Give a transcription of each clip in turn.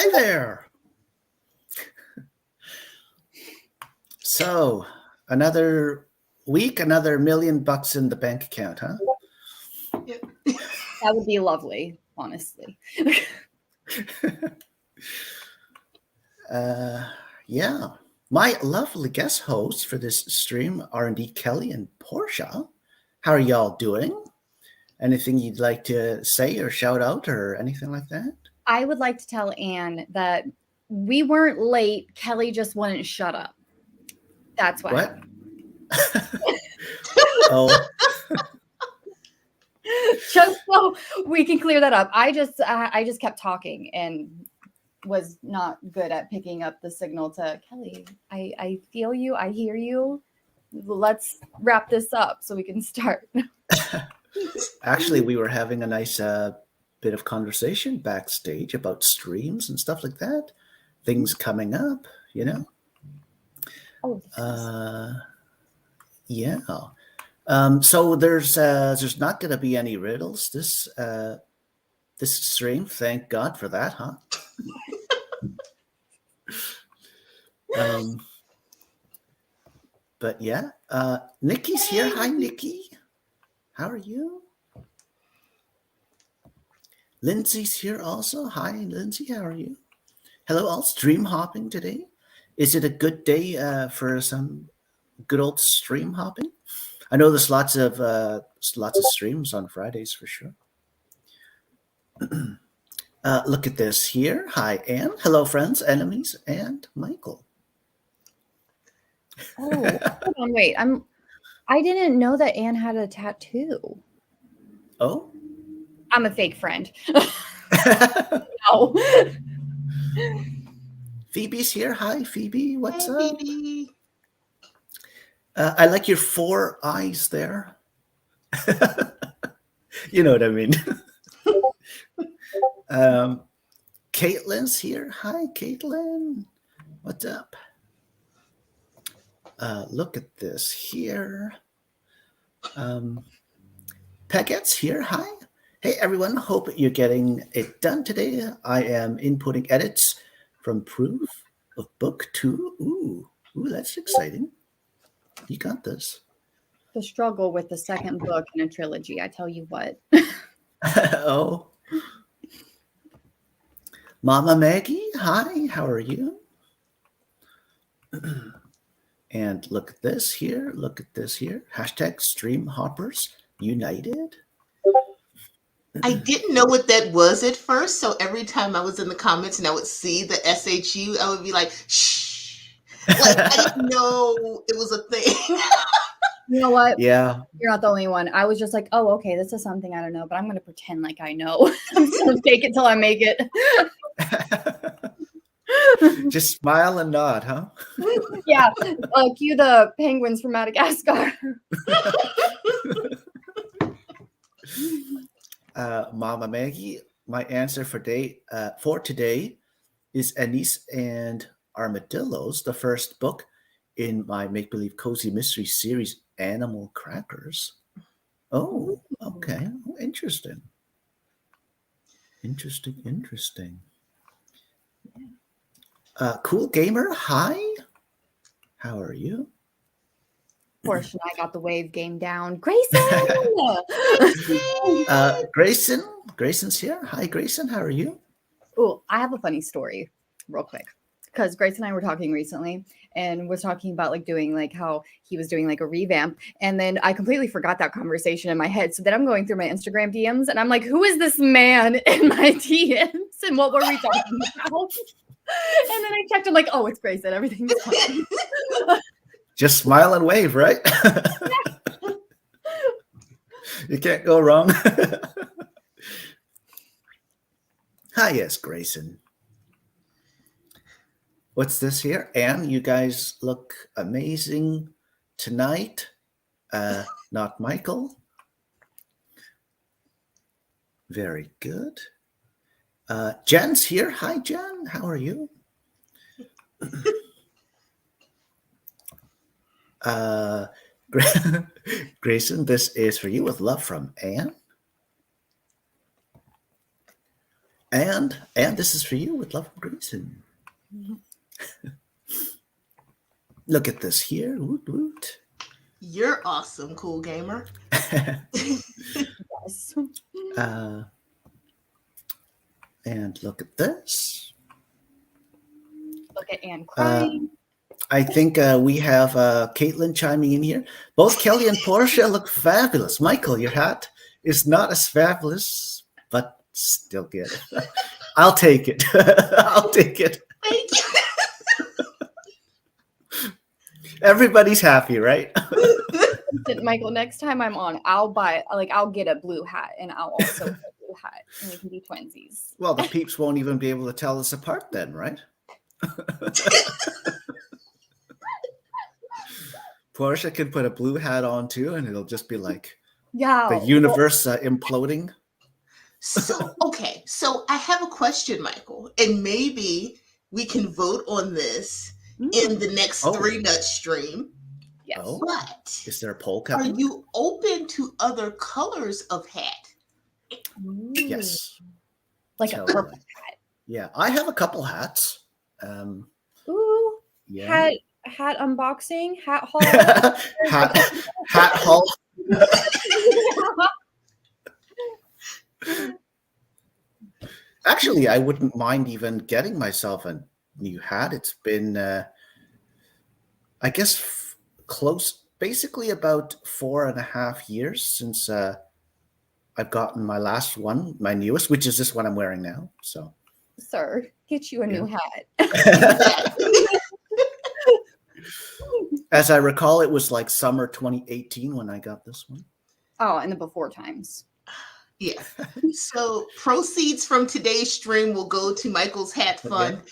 Hi there. So, another week, another $1,000,000 in the bank account, huh? Yep. That would be lovely, honestly. Yeah. My lovely guest hosts for this stream are indeed Kelly and Porscha. How are y'all doing? Anything you'd like to say or shout out or anything like that? I would like to tell Anne that we weren't late. Kelly just wouldn't shut up. That's what happened. Oh. Just so we can clear that up. I just kept talking and was not good at picking up the signal to Kelly. I feel you. I hear you. Let's wrap this up so we can start. Actually, we were having a nice bit of conversation backstage about streams and stuff like that. Things coming up, you know. Oh, Yeah. So there's not going to be any riddles this stream. Thank God for that, huh? But yeah, Nikki's here. Hi, Nikki. How are you? Lindsay's here also. Hi, Lindsay. How are you? Hello, all. Stream hopping today. Is it a good day for some good old stream hopping? I know there's lots of streams on Fridays for sure. Look at this here. Hi, Anne. Hello, friends, enemies, and Michael. Oh, hold on, wait. I didn't know that Anne had a tattoo. Oh, I'm a fake friend. No. Phoebe's here. Hi, Phoebe. What's up? Phoebe. I like your 4 eyes there. You know what I mean. Caitlin's here. Hi, Caitlin. What's up? Look at this here. Peggett's here. Hi. Hey, everyone. Hope you're getting it done today. I am inputting edits from Proof of Book 2. Ooh, that's exciting. You got this. The struggle with the second book in a trilogy, I tell you what. Oh. Mama Maggie, hi, how are you? And look at this here. Look at this here. Hashtag stream hoppers united. I didn't know what that was at first, so every time I was in the comments and I would see the SHU, I would be like, shh. Like, I didn't know it was a thing. You know what? Yeah. You're not the only one. I was just like, oh, okay, this is something I don't know, but I'm going to pretend like I know. I'm just going to fake it till I make it. Just smile and nod, huh? Yeah. Cue the penguins from Madagascar. Mama Maggie, my answer for today is Anise and Armadillos, the first book in my make-believe cozy mystery series, Animal Crackers. Oh, okay. Oh, interesting. Cool Gamer, hi. How are you? Porscha and I got the wave game down. Grayson! Grayson's here. Hi, Grayson. How are you? Oh, I have a funny story real quick. Because Grace and I were talking recently and was talking about like doing like how he was doing like a revamp. And then I completely forgot that conversation in my head. So then I'm going through my Instagram DMs and I'm like, who is this man in my DMs? And what were we talking about? And then I checked, I'm like, oh, it's Grace and everything's fine. Just smile and wave, right? You can't go wrong. Hi, yes, Grayson. What's this here? Anne, you guys look amazing tonight. Not Michael. Very good. Jen's here. Hi, Jen. How are you? Grayson, this is for you with love from Anne. And this is for you with love and grace. And look at this here. Woot, woot. You're awesome, cool gamer. Yes. And look at this. Look at Anne crying. I think we have Caitlin chiming in here. Both Kelly and Porscha look fabulous. Michael, your hat is not as fabulous, but still good. I'll take it. I'll take it. Thank you. Everybody's happy, right? Listen, Michael, next time I'm on, I'll get a blue hat, and I'll also get a blue hat, and we can be twinsies. Well, the peeps won't even be able to tell us apart then, right? Porscha can put a blue hat on too, and it'll just be like the universe imploding. So I have a question, Michael, and maybe we can vote on this in the next 3 Nut stream. Yes. Oh. But is there a poll coming? Are you open to other colors of hat? Yes. Like a purple hat. Yeah, I have a couple hats. Ooh. Yeah. Hat unboxing, hat haul. hat haul. Actually, I wouldn't mind even getting myself a new hat. It's been, I guess, basically about 4.5 years since I've gotten my last one, my newest, which is this one I'm wearing now. So, sir, get you a new hat. As I recall, it was like summer 2018 when I got this one. Oh, and the before times. Yeah. So proceeds from today's stream will go to Michael's hat fund.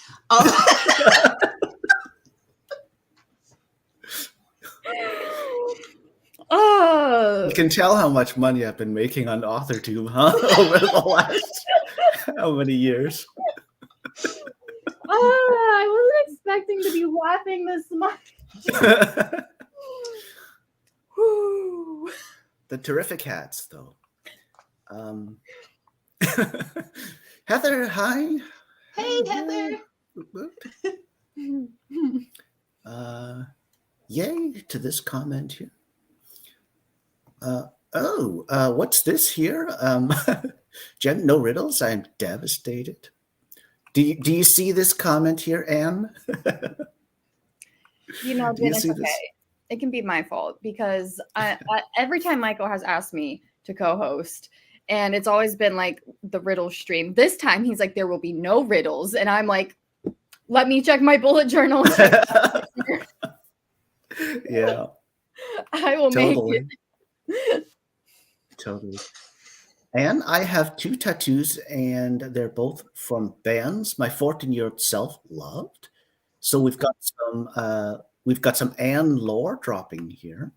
You can tell how much money I've been making on AuthorTube, huh? Over the last how many years? I wasn't expecting to be laughing this much. The terrific hats, though. Heather, hi. Hey, Heather. Yay to this comment here. What's this here? Jen, no riddles. I'm devastated. Do you see this comment here, Anne? Jen, it's okay. It can be my fault because I every time Michael has asked me to co-host, and it's always been like the riddle stream. This time he's like, there will be no riddles. And I'm like, let me check my bullet journal. Yeah. I will make it. Totally. And I have 2 tattoos, and they're both from bands my 14-year-old self loved. So we've got some Anne lore dropping here.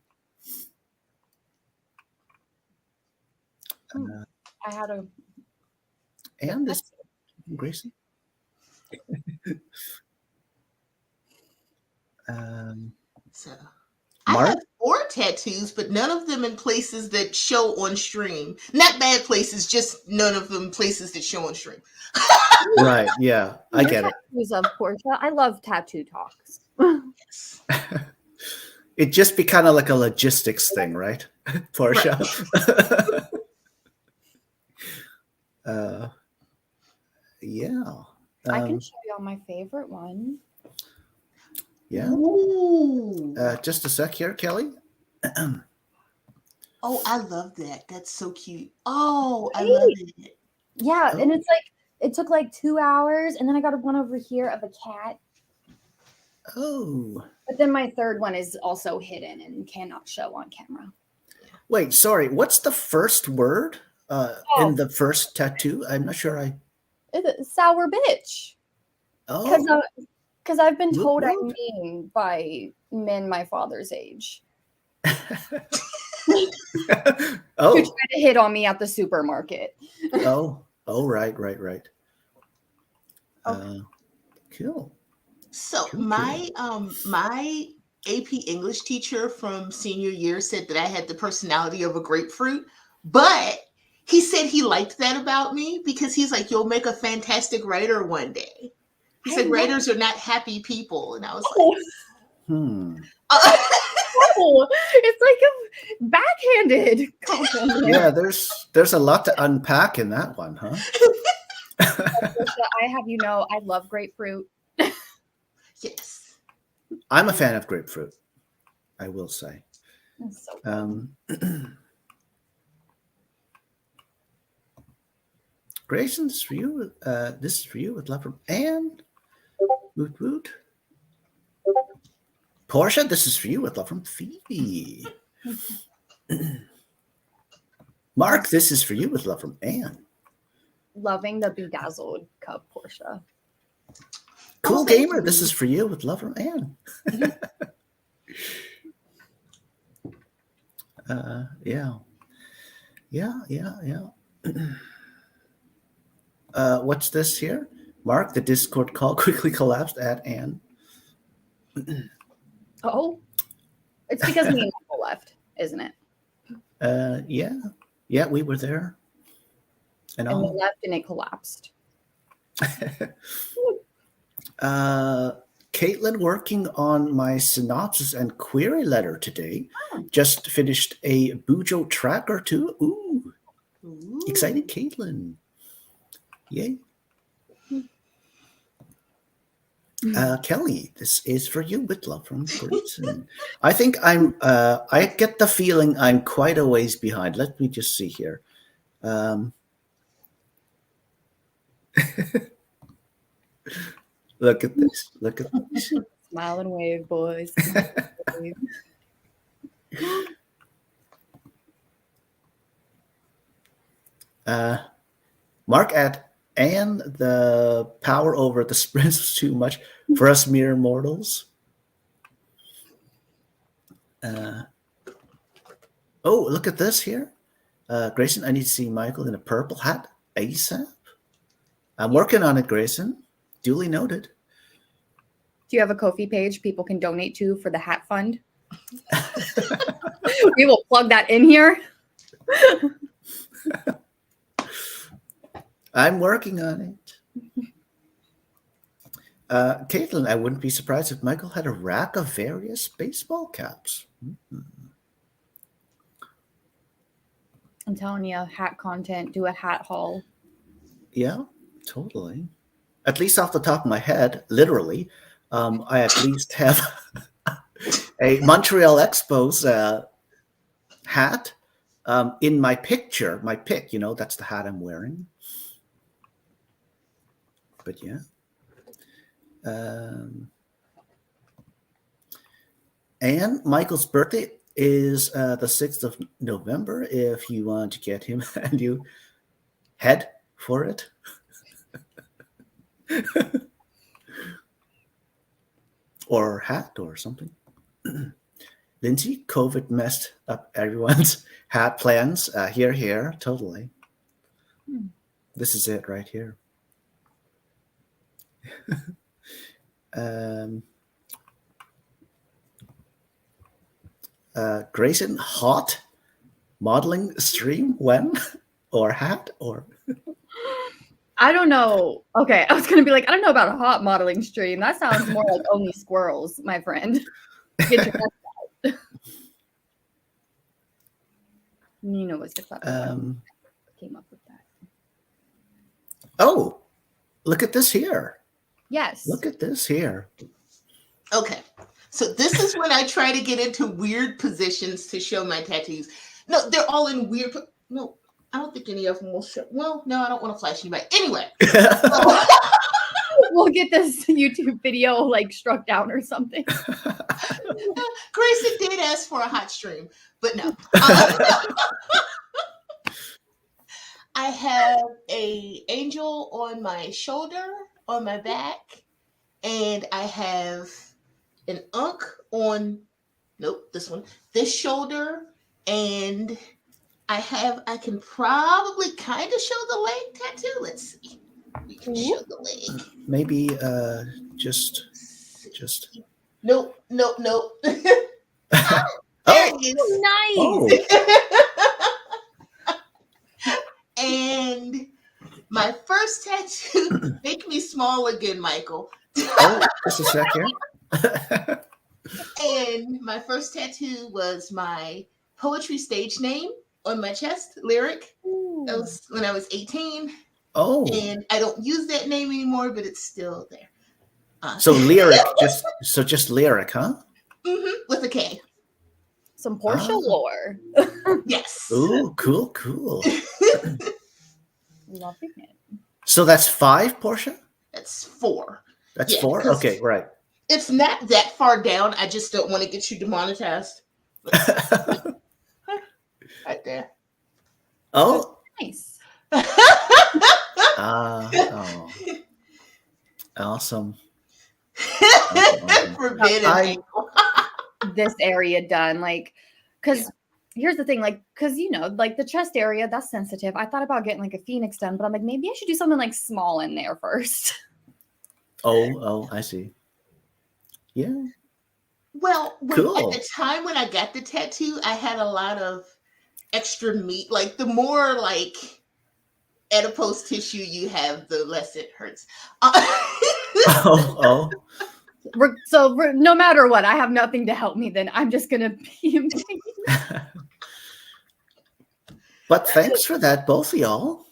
I had a and this Gracie. So I have 4 tattoos, but none of them in places that show on stream. Not bad places, just none of them places that show on stream. Right, yeah, I get it. Of Porscha. I love tattoo talks. Yes. It'd just be kind of like a logistics thing, right? Porscha. Right. Yeah. I can show you all my favorite one. Yeah. Just a sec here, Kelly. Oh, I love that. That's so cute. Oh, I love it. Yeah, and it's like it took like 2 hours, and then I got one over here of a cat. Oh. But then my third one is also hidden and cannot show on camera. Wait, sorry. What's the first word in the first tattoo? I'm not sure. It's sour bitch. Oh. Because I've been told I'm mean by men my father's age. Who try to hit on me at the supermarket. Right. Okay. Cool. So my AP English teacher from senior year said that I had the personality of a grapefruit, but he said he liked that about me because he's like, you'll make a fantastic writer one day. He said writers are not happy people. And I was like, Oh, it's like a backhanded compliment. Yeah, there's a lot to unpack in that one, huh? I have you know, I love grapefruit. yes. I'm a fan of grapefruit, I will say. That's so good. Grayson, this is for you. This is for you with love from Anne. Woot woot. Porscha, this is for you with love from Phoebe. Mark, this is for you with love from Anne. Loving the bedazzled cup, Porscha. Cool Gamer, this is for you with love from Anne. Yeah. What's this here? Mark, the Discord call quickly collapsed at Anne. Oh, it's because me and Michael left, isn't it? Yeah, we were there. And we left and it collapsed. Caitlin working on my synopsis and query letter today. Just finished a Bujo track or two. Ooh. Excited Caitlin. Yay. Kelly, this is for you with love from Grayson. I think I get the feeling I'm quite a ways behind. Let me just see here. Look at this. Look at this. Smile and wave, boys. Smile and wave. Mark at and the power over the sprints was too much for us mere mortals. Oh, look at this here. Grayson, I need to see Michael in a purple hat ASAP. I'm working on it, Grayson. Duly noted. Do you have a Ko-fi page people can donate to for the hat fund? We will plug that in here. I'm working on it. Caitlin, I wouldn't be surprised if Michael had a rack of various baseball caps. Mm-hmm. I'm telling you, hat content, do a hat haul. Yeah, totally. At least off the top of my head, literally, I at least have a Montreal Expos hat in my picture, my pick, that's the hat I'm wearing. But yeah. And Michael's birthday is the 6th of November. If you want to get him and you head for it. Or hat or something. Lindsay, COVID messed up everyone's hat plans. Here, totally. This is it right here. Grayson, hot modeling stream when? Or hat or? I don't know. Okay, I was going to be like, I don't know about a hot modeling stream. That sounds more like only squirrels, my friend. Get your best out. You know what's the clever one. Came up with that. Oh, look at this here. Yes. Look at this here. Okay. So this is when I try to get into weird positions to show my tattoos. No, they're all in weird. No, I don't think any of them will show. Well, no, I don't want to flash anybody. Anyway. We'll get this YouTube video like struck down or something. Grayson did ask for a hot stream, but no. I have a angel on my shoulder, on my back, and I have an unk on, this shoulder, and I can probably kind of show the leg tattoo. Let's see. We can show the leg. Maybe just. Nope. Oh, there it is. Nice. Oh. My first tattoo, make me small again, Michael. Oh, just a sec here. And my first tattoo was my poetry stage name on my chest, Lyric. That was when I was 18. Oh, And I don't use that name anymore, but it's still there. so lyric, just lyric, huh? With a K. Some Porsche lore. Yes. Ooh, cool. Loving it. So that's 5, Porscha? That's 4. That's Yeah, 4? 'cause Okay, right. It's not that far down. I just don't want to get you demonetized. Right there. Oh. Nice. Oh. Awesome. Forbidden. This area done, like, because here's the thing, like, because like the chest area, that's sensitive. I thought about getting like a phoenix done, but I'm like, maybe I should do something like small in there first. Oh, I see. Yeah. Well, Cool. at the time when I got the tattoo, I had a lot of extra meat. Like the more like adipose tissue you have, the less it hurts. Oh. So no matter what, I have nothing to help me. Then I'm just gonna be in pain. But thanks for that, both of y'all.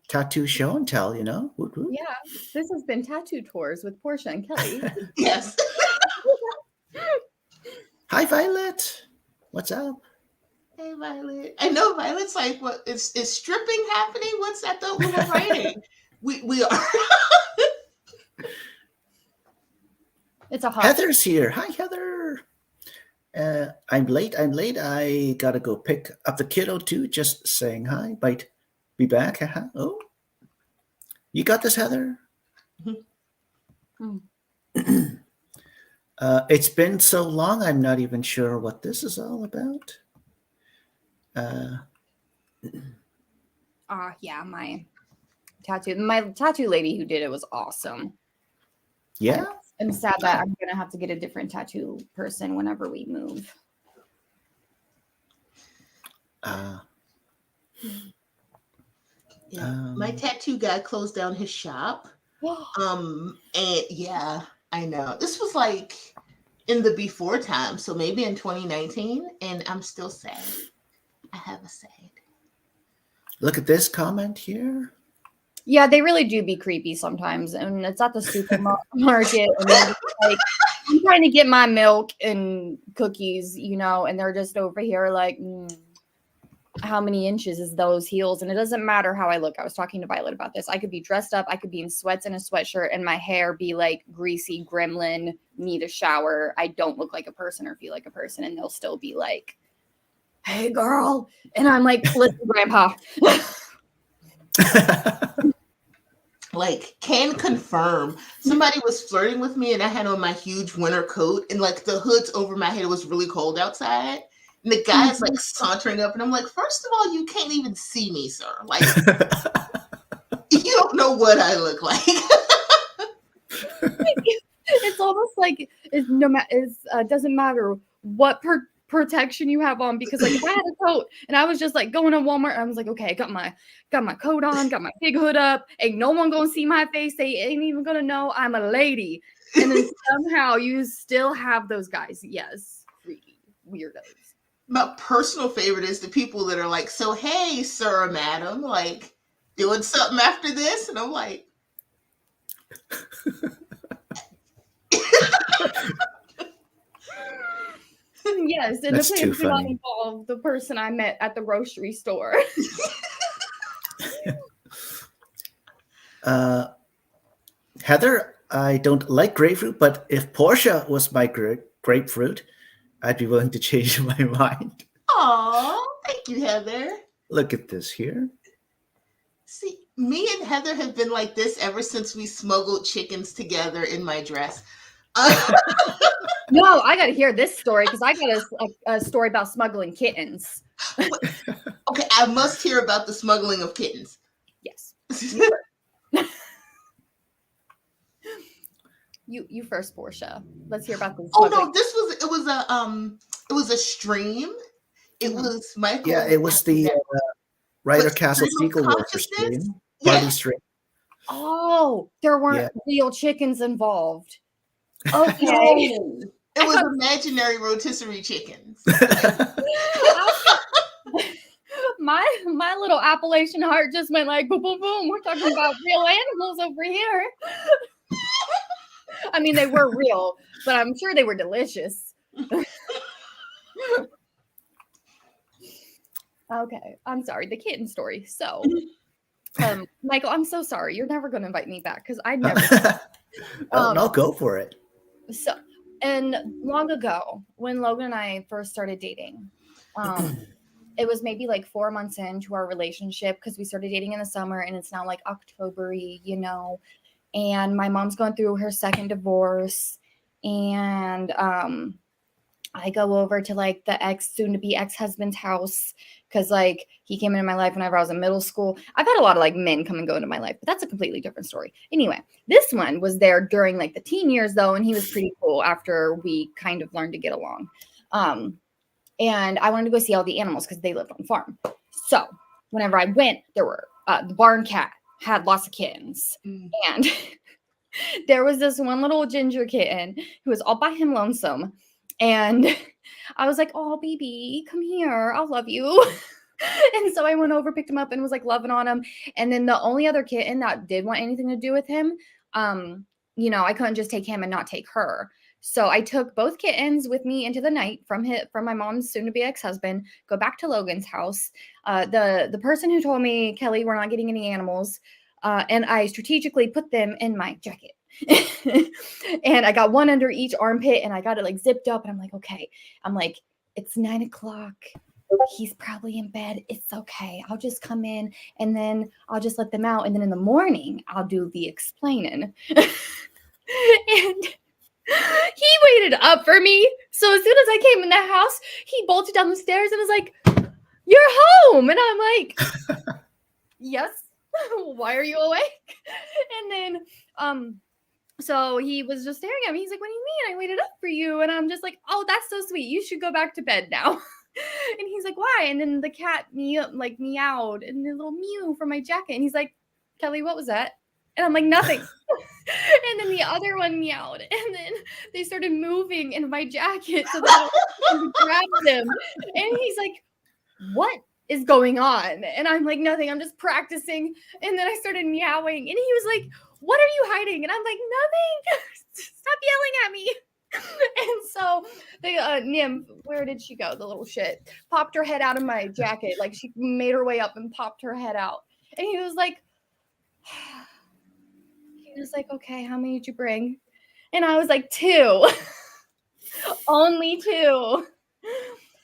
Tattoo show and tell, Woot woot. Yeah, this has been Tattoo Tours with Porscha and Kelly. Yes. Hi, Violet. What's up? Hey, Violet. I know Violet's like, what is stripping happening? What's that? We were writing. We are. It's a hot. Heather's here. Hi, Heather. I'm late. I gotta go pick up the kiddo too. Just saying hi. Might be back. Oh, you got this, Heather. It's been so long. I'm not even sure what this is all about. Yeah, my tattoo lady who did it was awesome. Yeah. I'm sad that I'm gonna have to get a different tattoo person whenever we move. My tattoo guy closed down his shop. And yeah, I know. This was like in the before time, so maybe in 2019, and I'm still sad. I have a sad. Look at this comment here. Yeah, they really do be creepy sometimes, and it's at the supermarket, and they're just like, I'm trying to get my milk and cookies, and they're just over here like, how many inches is those heels? And it doesn't matter how I look. I was talking to Violet about this. I could be dressed up, I could be in sweats and a sweatshirt, and my hair be like greasy gremlin, need a shower. I don't look like a person or feel like a person, and they'll still be like, hey girl, and I'm like, listen, grandpa. Like, can confirm somebody was flirting with me, and I had on my huge winter coat, and like the hood's over my head. It was really cold outside, and the guy's like sauntering up, and I'm like, first of all, you can't even see me, sir. Like, you don't know what I look like. It's almost like it doesn't matter what protection you have on, because like if I had a coat and I was just like going to Walmart, I was like, okay, I got my coat on, got my big hood up, ain't no one gonna see my face, they ain't even gonna know I'm a lady. And then somehow you still have those guys. Yes, freaky weirdos. My personal favorite is the people that are like, so hey, sir or madam, like doing something after this, and I'm like, yes, and That's the too plans do not funny. involve the person I met at the grocery store. Heather, I don't like grapefruit, but if Porscha was my grapefruit, I'd be willing to change my mind. oh, thank you, Heather. Look at this here. See, me and Heather have been like this ever since we smuggled chickens together in my dress. No, I got to hear this story, because I got a story about smuggling kittens. Okay, I must hear about the smuggling of kittens. Yes. You first, Porscha. Let's hear about this. Oh no, it was a stream. It was Michael. Yeah, it was the Ryder Castle Stream of Sequel Warfare Consciousness? stream. barley Yeah. string. Oh, there weren't Yeah. real chickens involved. Okay. No, it was imaginary rotisserie chickens. My little Appalachian heart just went like boom, boom, boom. We're talking about real animals over here. I mean, they were real, but I'm sure they were delicious. Okay, I'm sorry. The kitten story. So, Michael, I'm so sorry. You're never going to invite me back because I never. No, go for it. So, and long ago, when Logan and I first started dating, it was maybe like 4 months into our relationship because we started dating in the summer and it's now like October-y, you know. And my mom's going through her second divorce, and I go over to like the soon-to-be ex-husband's house because like he came into my life whenever I was in middle school. I've had a lot of like men come and go into my life, but that's a completely different story. Anyway, this one was there during like the teen years though, and he was pretty cool after we kind of learned to get along. And I wanted to go see all the animals because they lived on the farm. So whenever I went, there were the barn cat had lots of kittens, and there was this one little ginger kitten who was all by him lonesome. And I was like, oh, baby, come here. I'll love you. And so I went over, picked him up, and was like loving on him. And then the only other kitten that did want anything to do with him, you know, I couldn't just take him and not take her. So I took both kittens with me into the night from my mom's soon-to-be ex-husband, go back to Logan's house. The person who told me, Kelly, we're not getting any animals, and I strategically put them in my jacket. And I got one under each armpit and I got it like zipped up and I'm like, okay. I'm like, it's 9 o'clock. He's probably in bed. It's okay. I'll just come in and then I'll just let them out. And then in the morning, I'll do the explaining. And he waited up for me. So as soon as I came in the house, he bolted down the stairs and was like, you're home. And I'm like, yes. Why are you awake? And then, so he was just staring at me. He's like, what do you mean? I waited up for you. And I'm just like, oh, that's so sweet. You should go back to bed now. And he's like, why? And then the cat meowed and a little mew from my jacket. And he's like, Kelly, what was that? And I'm like, nothing. And then the other one meowed. And then they started moving in my jacket. So then I grabbed them. And he's like, what is going on? And I'm like, nothing. I'm just practicing. And then I started meowing. And he was like, what are you hiding? And I'm like, nothing. Stop yelling at me. And so the nymph, where did she go? The little shit popped her head out of my jacket. Like she made her way up and popped her head out. And he was like, okay, how many did you bring? And I was like, 2. Only 2.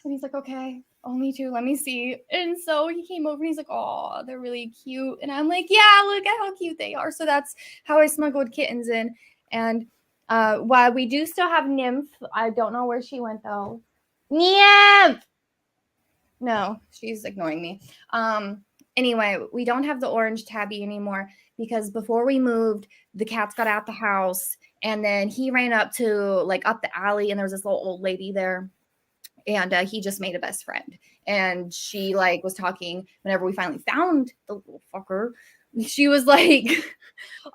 And he's like, okay, only 2. Let me see. And so he came over and he's like, oh, they're really cute. And I'm like, yeah, look at how cute they are. So that's how I smuggled kittens in. And while we do still have Nymph, I don't know where she went though. Nymph! No, she's ignoring me. Anyway, we don't have the orange tabby anymore because before we moved, the cats got out the house and then he ran up to like up the alley and there was this little old lady there. And he just made a best friend. And she like was talking whenever we finally found the little fucker. She was like,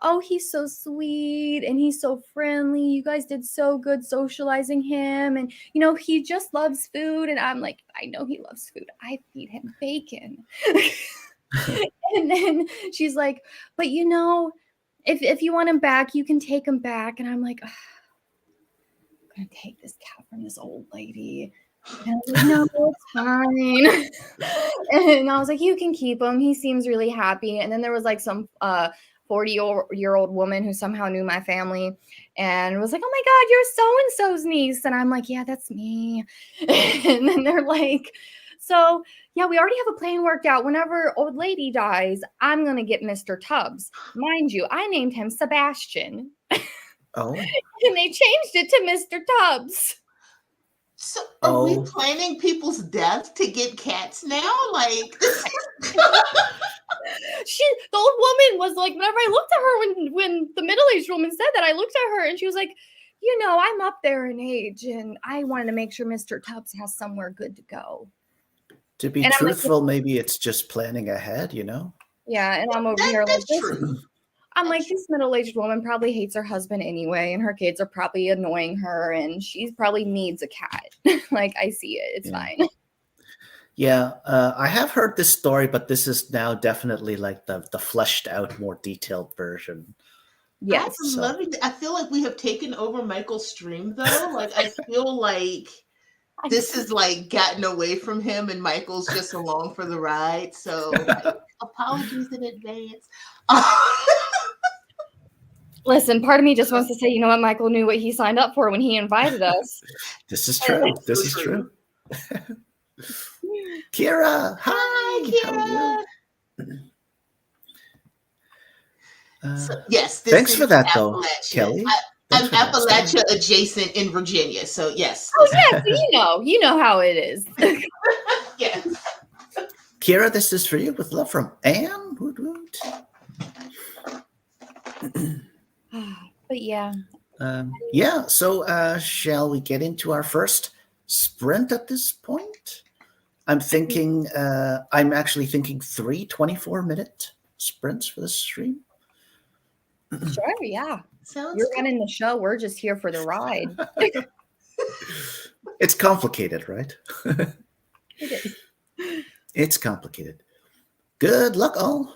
oh, he's so sweet and he's so friendly. You guys did so good socializing him. And, you know, he just loves food. And I'm like, I know he loves food. I feed him bacon. And then she's like, but, you know, if you want him back, you can take him back. And I'm like, I'm going to take this cat from this old lady. And I was like, no, it's fine. And I was like, you can keep him. He seems really happy. And then there was like some 40-year-old woman who somehow knew my family and was like, oh my God, you're so-and-so's niece. And I'm like, yeah, that's me. And then they're like, so yeah, we already have a plan worked out. Whenever old lady dies, I'm going to get Mr. Tubbs. Mind you, I named him Sebastian. Oh. And they changed it to Mr. Tubbs. So are we planning people's death to get cats now? Like the old woman was like, whenever I looked at her when the middle-aged woman said that, I looked at her and she was like, you know, I'm up there in age and I wanted to make sure Mr. Tubbs has somewhere good to go. To be truthful, maybe it's just planning ahead, you know? Yeah, and I'm over here like That's this. true. I'm like, this middle-aged woman probably hates her husband anyway, and her kids are probably annoying her, and she probably needs a cat. Like, I see it. It's Yeah. fine. Yeah, I have heard this story, but this is now definitely like the fleshed out, more detailed version. Yes. I'm So loving I feel like we have taken over Michael's stream though. Like I feel like this has like gotten away from him and Michael's just along for the ride. So like, apologies in advance. Listen, part of me just wants to say, you know what, Michael knew what he signed up for when he invited us. this is true. This is true. Kira, hi. Hi, How are you? So, yes, this Thanks is for that, though, Appalachia. Kelly. I'm Thanks for that story. Appalachia adjacent in Virginia. So yes. Oh yeah, so you know how it is. Yes. Kira, this is for you with love from Anne. Woot woot. But yeah. Yeah, so shall we get into our first sprint at this point? I'm actually thinking 3 24-minute sprints for the stream. Sure, yeah. Sounds You're good. running the show. We're just here for the ride. It's complicated, right? It is. It's complicated. Good luck, all.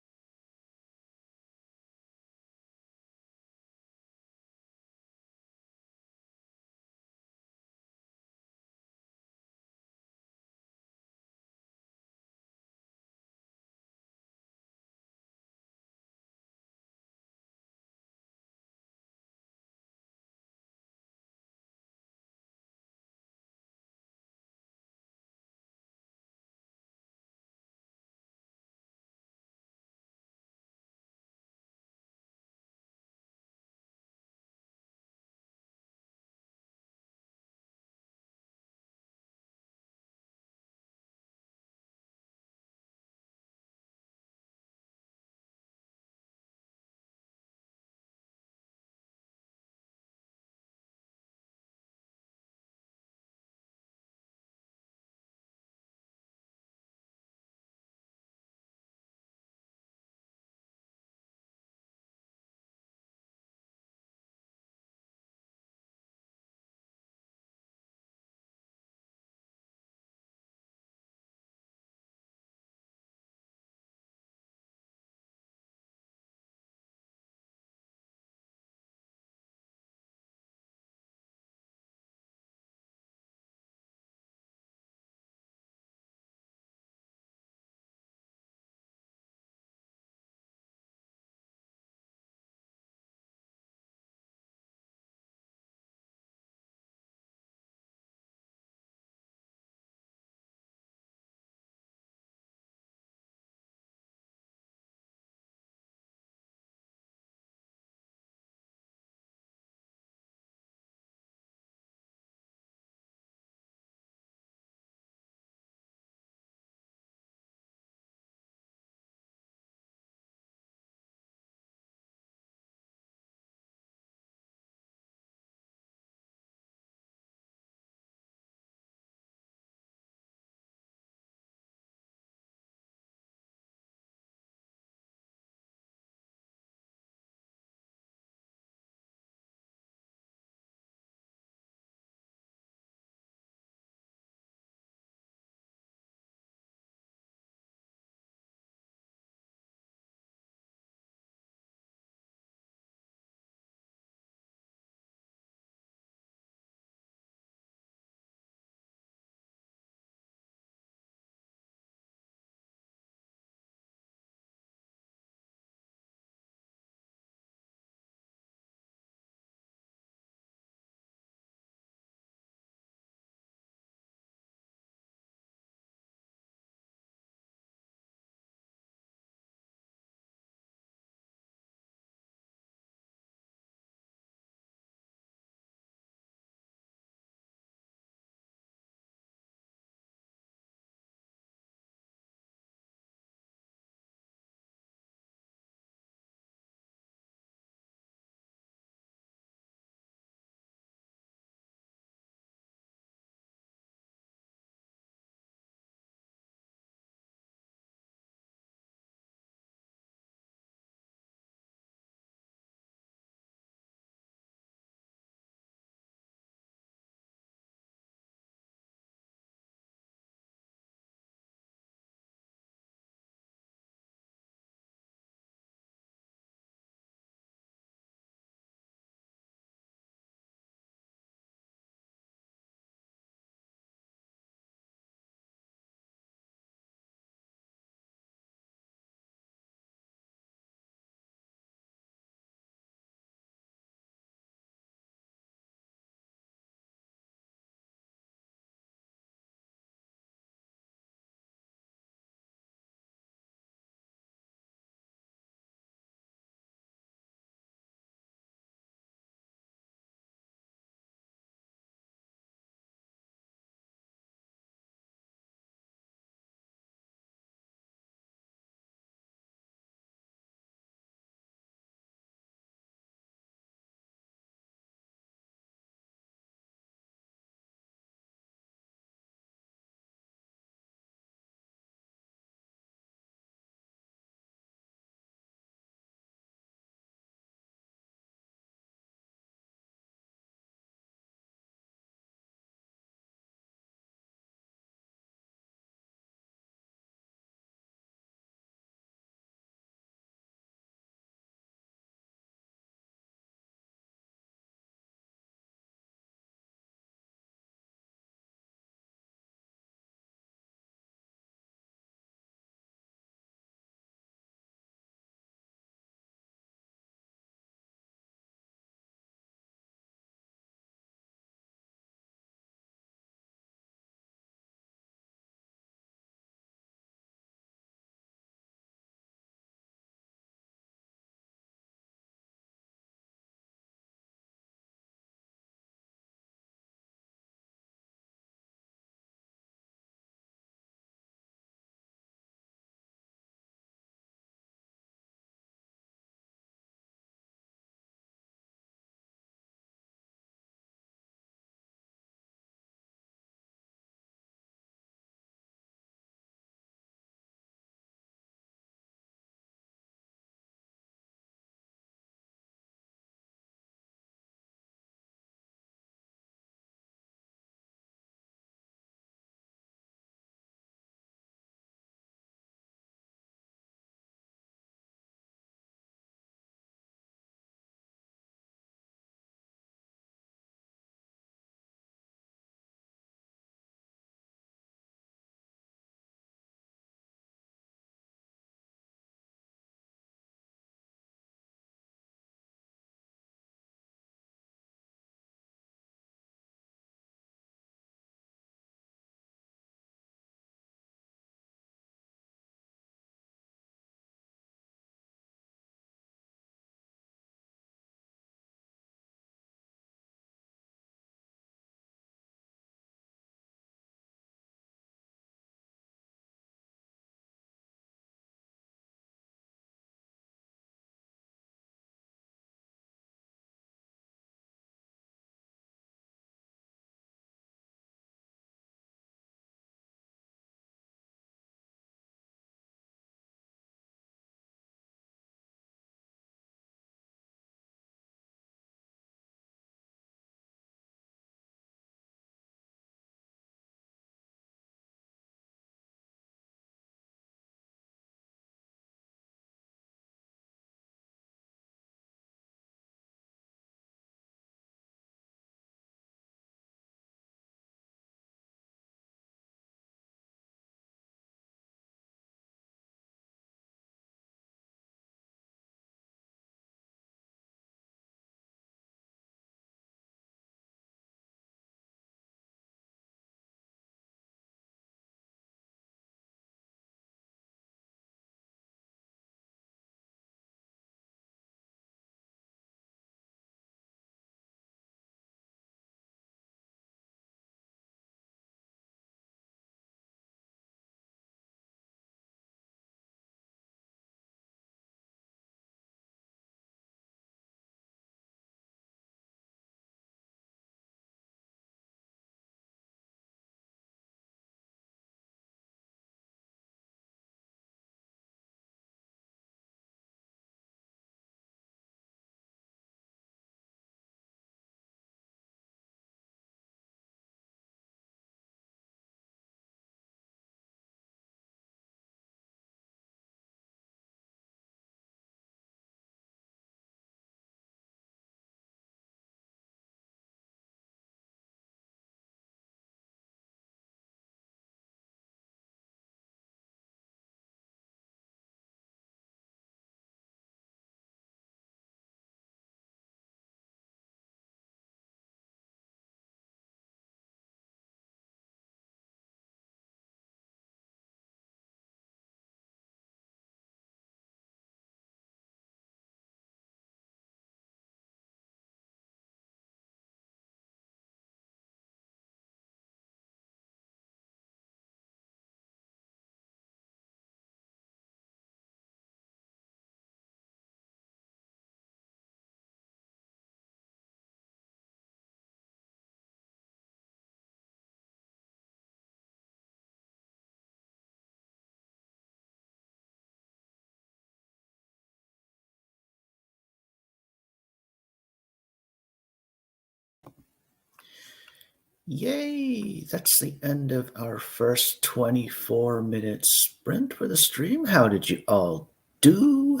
Yay! That's the end of our first 24-minute sprint for the stream. How did you all do? ...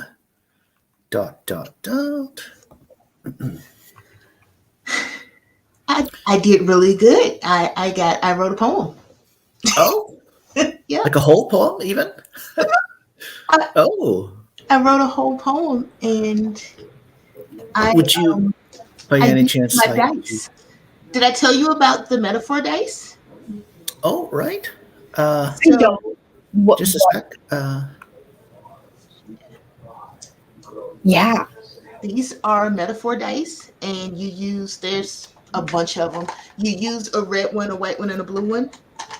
I did really good. I wrote a poem. Oh, Yeah, like a whole poem, even? I, Oh, I wrote a whole poem, and I would you, um by I any used chance, my like to? dice. Did I tell you about the metaphor dice? Oh, right. I don't. So What, Just a sec. yeah. these are metaphor dice, and there's a bunch of them. You use a red one, a white one, and a blue one,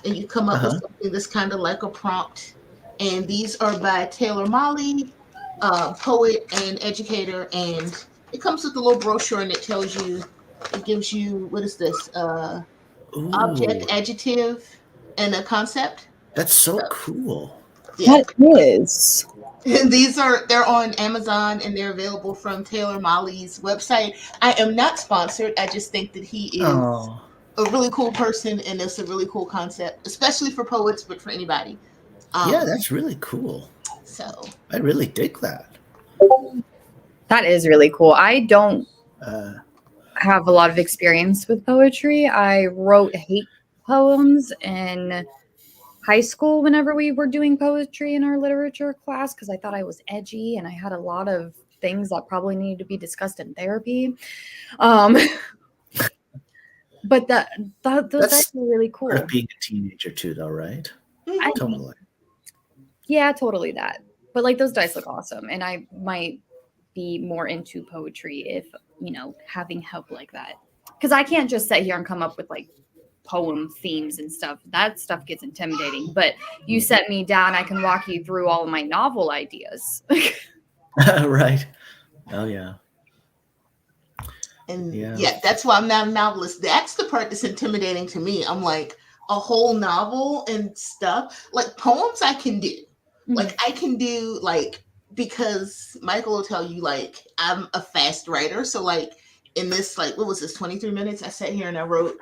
and you come up with Uh-huh. something that's kind of like a prompt. And these are by Taylor Molly, poet and educator, and it comes with a little brochure, and it gives you, what is this? Object, Ooh, adjective, and a concept. that's so So, cool. yeah. That is. And they're on Amazon, and they're available from Taylor Molly's website. I am not sponsored. I just think that he is Oh, a really cool person, and it's a really cool concept, especially for poets, but for anybody. yeah, Um, that's really cool. so I really dig that. That is really cool. I don't Uh, have a lot of experience with poetry. I wrote hate poems in high school whenever we were doing poetry in our literature class because I thought I was edgy and I had a lot of things that probably needed to be discussed in therapy. Um, but those dice that's were really part of cool. being a teenager too, though, right? I, mhm. Totally. yeah, totally that. But like those dice look awesome, and I might be more into poetry if having help like that. Because I can't just sit here and come up with like poem themes and stuff. That stuff gets intimidating. But you set me down, I can walk you through all of my novel ideas. Right. Oh yeah. And Yeah. yeah, that's why I'm not a novelist. That's the part that's intimidating to me. I'm like, a whole novel and stuff. Like poems I can do. Like I can do like, because Michael will tell you like I'm a fast writer. So like in this, like, what was this, 23 minutes? I sat here and I wrote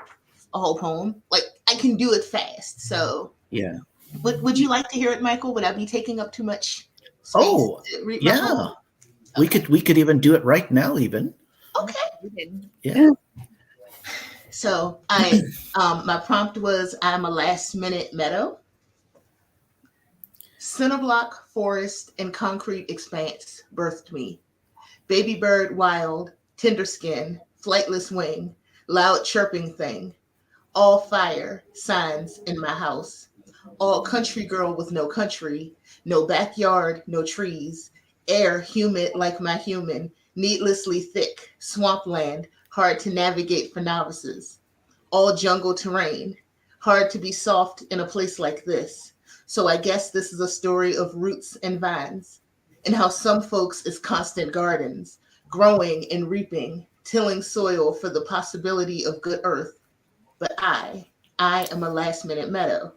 a whole poem. Like I can do it fast. So Yeah. would you like to hear it, Michael? Would I be taking up too much space Oh, to read my yeah. poem? We Okay. could we could even do it right now, even. Okay. Yeah. So my prompt was, I'm a last minute meadow. Center block, forest, and concrete expanse birthed me. Baby bird wild, tender skin, flightless wing, loud chirping thing. All fire, signs in my house. All country girl with no country, no backyard, no trees. Air humid like my human, needlessly thick, swampland, hard to navigate for novices. All jungle terrain, hard to be soft in a place like this. So I guess this is a story of roots and vines, and how some folks is constant gardens, growing and reaping, tilling soil for the possibility of good earth. But I am a last minute meadow,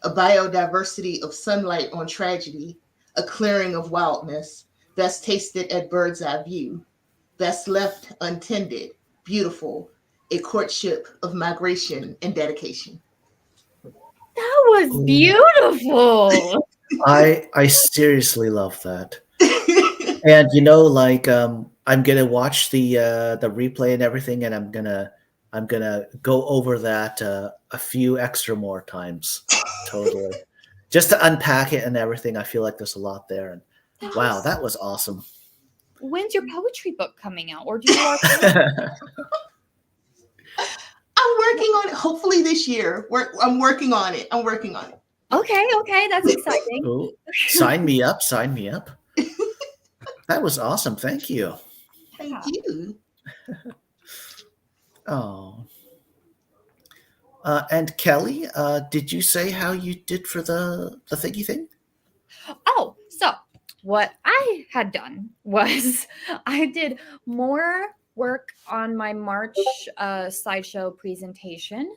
a biodiversity of sunlight on tragedy, a clearing of wildness, best tasted at bird's eye view, best left untended, beautiful, a courtship of migration and dedication. That was Oh, beautiful. I seriously love that. And like I'm gonna watch the replay and everything, and I'm gonna go over that a few extra more times. Totally. Just to unpack it and everything. I feel like there's a lot there. And That wow, was. that was awesome. When's your poetry book coming out, or do you already? I'm working on it. Hopefully this year. I'm working on it. I'm working on it. Okay, that's exciting. Oh, sign me up, sign me up. That was awesome. Thank you. Thank Yeah. you. Oh. And Kelly, did you say how you did for the thingy thing? Oh, so what I had done was I did more work on my March slideshow presentation.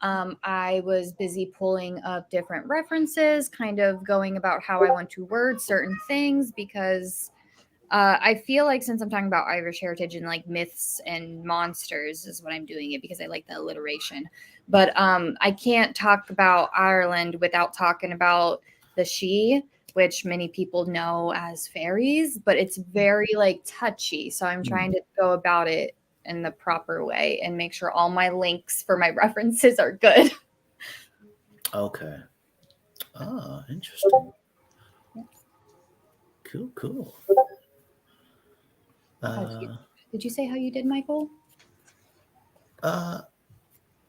I was busy pulling up different references, kind of going about how I want to word certain things because I feel like since I'm talking about Irish heritage and like myths and monsters is what I'm doing it because I like the alliteration. But I can't talk about Ireland without talking about the She, which many people know as fairies, but it's very like touchy. So I'm trying to go about it in the proper way and make sure all my links for my references are good. Okay. Ah, interesting. Cool. Did you say how you did, Michael?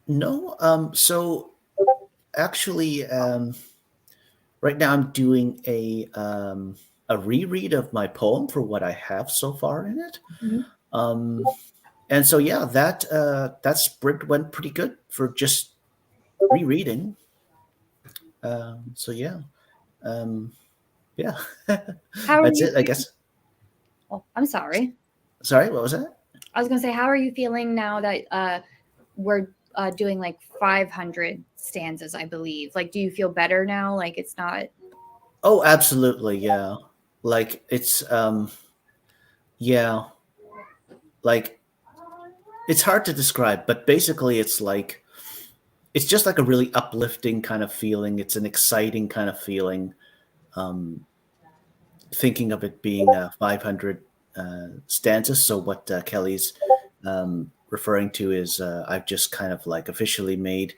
No. So actually, right now I'm doing a reread of my poem for what I have so far in it. And so yeah, that sprint went pretty good for just rereading. So yeah. Yeah. How are That's you? it, I guess. Oh, I'm sorry. Sorry, what was that? I was gonna say, how are you feeling now that we're doing like 500 stanzas, I believe? Like, do you feel better now? Like, it's not. Oh, absolutely, yeah. Like it's yeah, like it's hard to describe, but basically it's just like a really uplifting kind of feeling. It's an exciting kind of feeling. Um, Thinking of it being 500 stanzas. So what Kelly's referring to is I've just kind of like officially made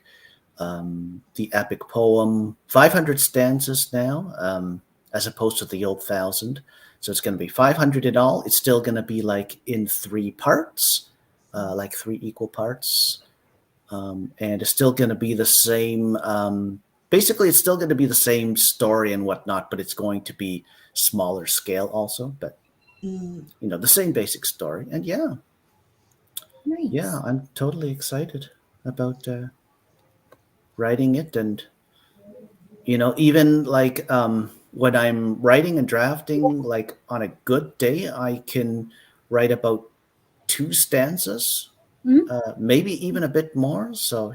the epic poem 500 stanzas now, as opposed to the old 1,000. So it's going to be 500 in all. It's still going to be like in 3 parts, like 3 equal parts. And it's still going to be the same. Basically, it's still going to be the same story and whatnot, but it's going to be smaller scale also. But the same basic story. And yeah, Nice. I'm totally excited about writing it. And even like when I'm writing and drafting, like on a good day, I can write about 2 stanzas, maybe even a bit more. So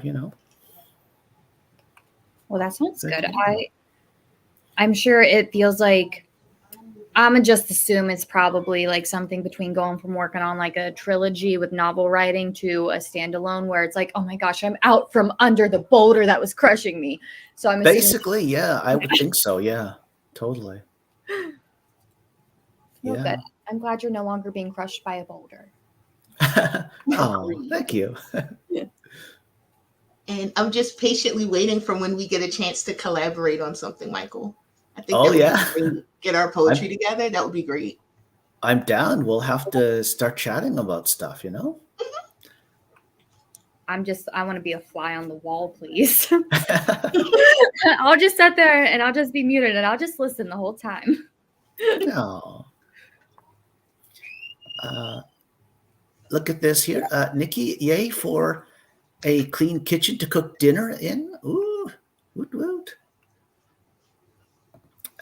Well, that sounds good. yeah. I'm sure it feels like I'm gonna just assume it's probably like something between going from working on like a trilogy with novel writing to a standalone where it's like, oh my gosh, I'm out from under the boulder that was crushing me. So I'm assuming. Basically, yeah, I would think so. Yeah, totally. Well, Yeah. good. I'm glad you're no longer being crushed by a boulder. Oh, thank you. And I'm just patiently waiting for when we get a chance to collaborate on something, Michael. I think Oh, that would yeah. be great. Get our poetry together. That would be great. I'm down. We'll have to start chatting about stuff, I want to be a fly on the wall, please. I'll just sit there and I'll just be muted and I'll just listen the whole time. Oh. Look at this here. Nikki, yay for a clean kitchen to cook dinner in. Ooh, woot woot.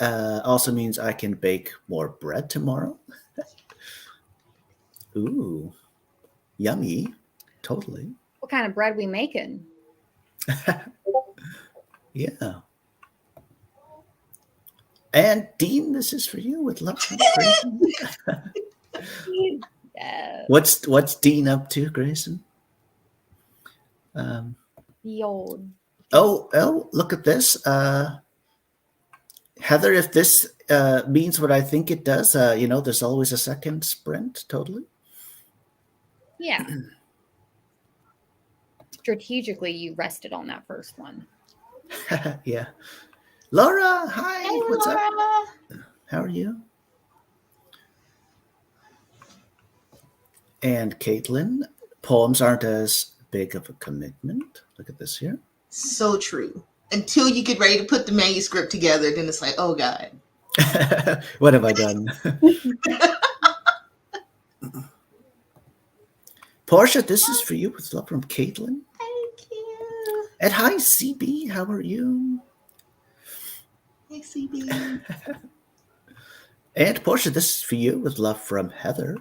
Also means I can bake more bread tomorrow. Ooh, yummy. Totally. What kind of bread we making? Yeah. And Dean, this is for you with love from Grayson. Yeah. What's Dean up to, Grayson? The old. Oh, look at this. Heather, if this means what I think it does, there's always a second sprint, totally. Yeah. Strategically, you rested on that first one. Yeah. Laura, hi. Hey, What's Laura. up? How are you? And Caitlin, poems aren't as big of a commitment. Look at this here. So true. Until you get ready to put the manuscript together, then it's like, oh God. What have I done? Porscha, this is for you with love from Caitlin. Thank you. And hi, CB. How are you? Hey, CB. And Porscha, this is for you with love from Heather.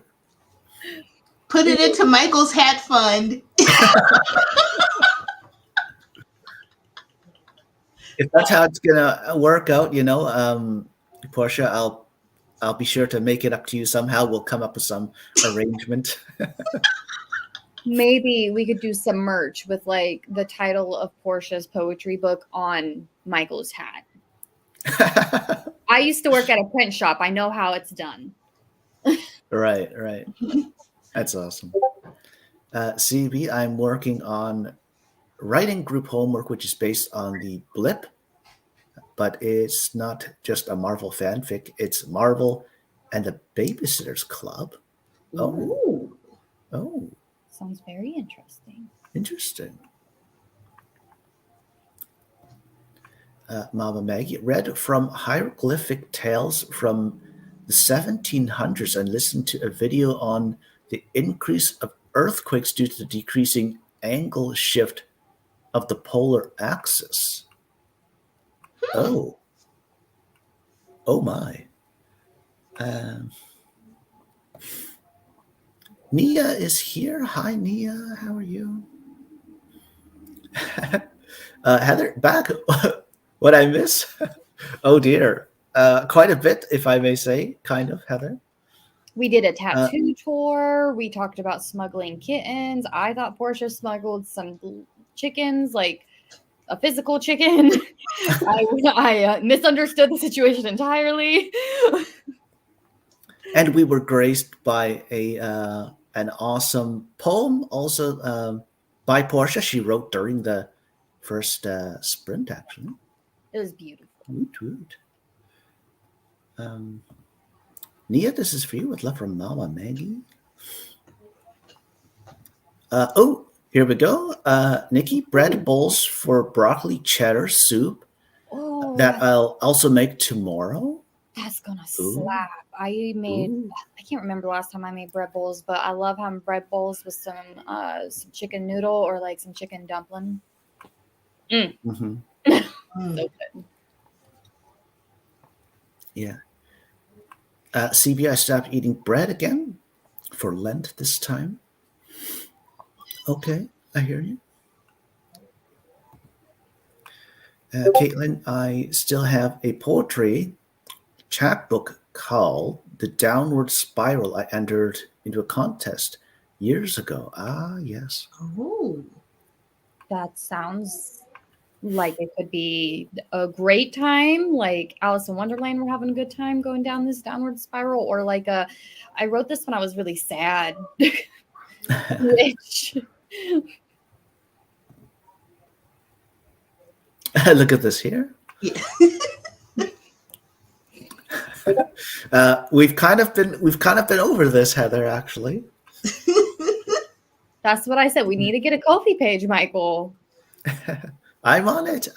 Put it into Michael's hat fund. If that's how it's gonna work out, Porscha, I'll be sure to make it up to you somehow. We'll come up with some arrangement. Maybe we could do some merch with like the title of Portia's poetry book on Michael's hat. I used to work at a print shop. I know how it's done. Right. That's awesome. CB, I'm working on writing group homework, which is based on the Blip, but it's not just a Marvel fanfic. It's Marvel and the Babysitters Club. Ooh. Oh, Sounds very interesting. interesting. Mama Maggie read from hieroglyphic tales from the 1700s and listened to a video on the increase of earthquakes due to the decreasing angle shift of the polar axis. Oh my. Nia is here. Hi, Nia. How are you? Heather, back. What I miss? Oh dear. Quite a bit, if I may say, kind of, Heather. We did a tattoo tour. We talked about smuggling kittens. I thought Portia smuggled some chickens, like a physical chicken. I misunderstood the situation entirely. And we were graced by an awesome poem, also by Porscha. She wrote during the first sprint, actually. It was beautiful. Woot. Nia, this is for you with love from Mama Maggie. Here we go. Nikki, bread bowls for broccoli cheddar soup that I'll also make tomorrow. That's gonna slap. I can't remember the last time I made bread bowls, but I love having bread bowls with some chicken noodle or like some chicken dumpling. Mm-hmm. So good. Yeah. CB, I stopped eating bread again for Lent this time. Okay, I hear you. Caitlin, I still have a poetry chapbook called The Downward Spiral. I entered into a contest years ago. Ah, yes. Oh. That sounds like it could be a great time, like Alice in Wonderland. We're having a good time going down this downward spiral, or like I wrote this when I was really sad. Which look at this here. Yeah. We've kind of been over this, Heather, actually. That's what I said. We need to get a Ko-fi page, Michael. I'm on it.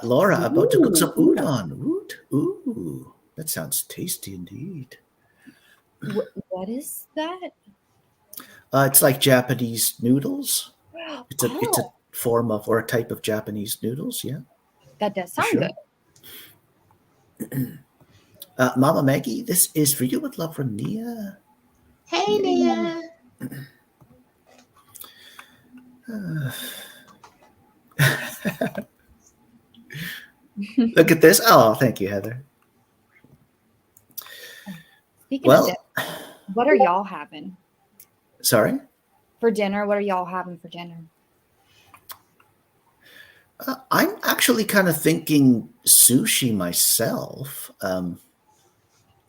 Laura, about to cook some udon. Ooh, that sounds tasty indeed. What is that? It's like Japanese noodles. It's a form of or a type of Japanese noodles. Yeah, that does sound good. Mama Maggie, this is for you with love from Nia. Hey, Nia. Look at this. Oh, thank you, Heather. Speaking of dinner, what are y'all having? Sorry? For dinner, what are y'all having for dinner? I'm actually kind of thinking sushi myself. I'm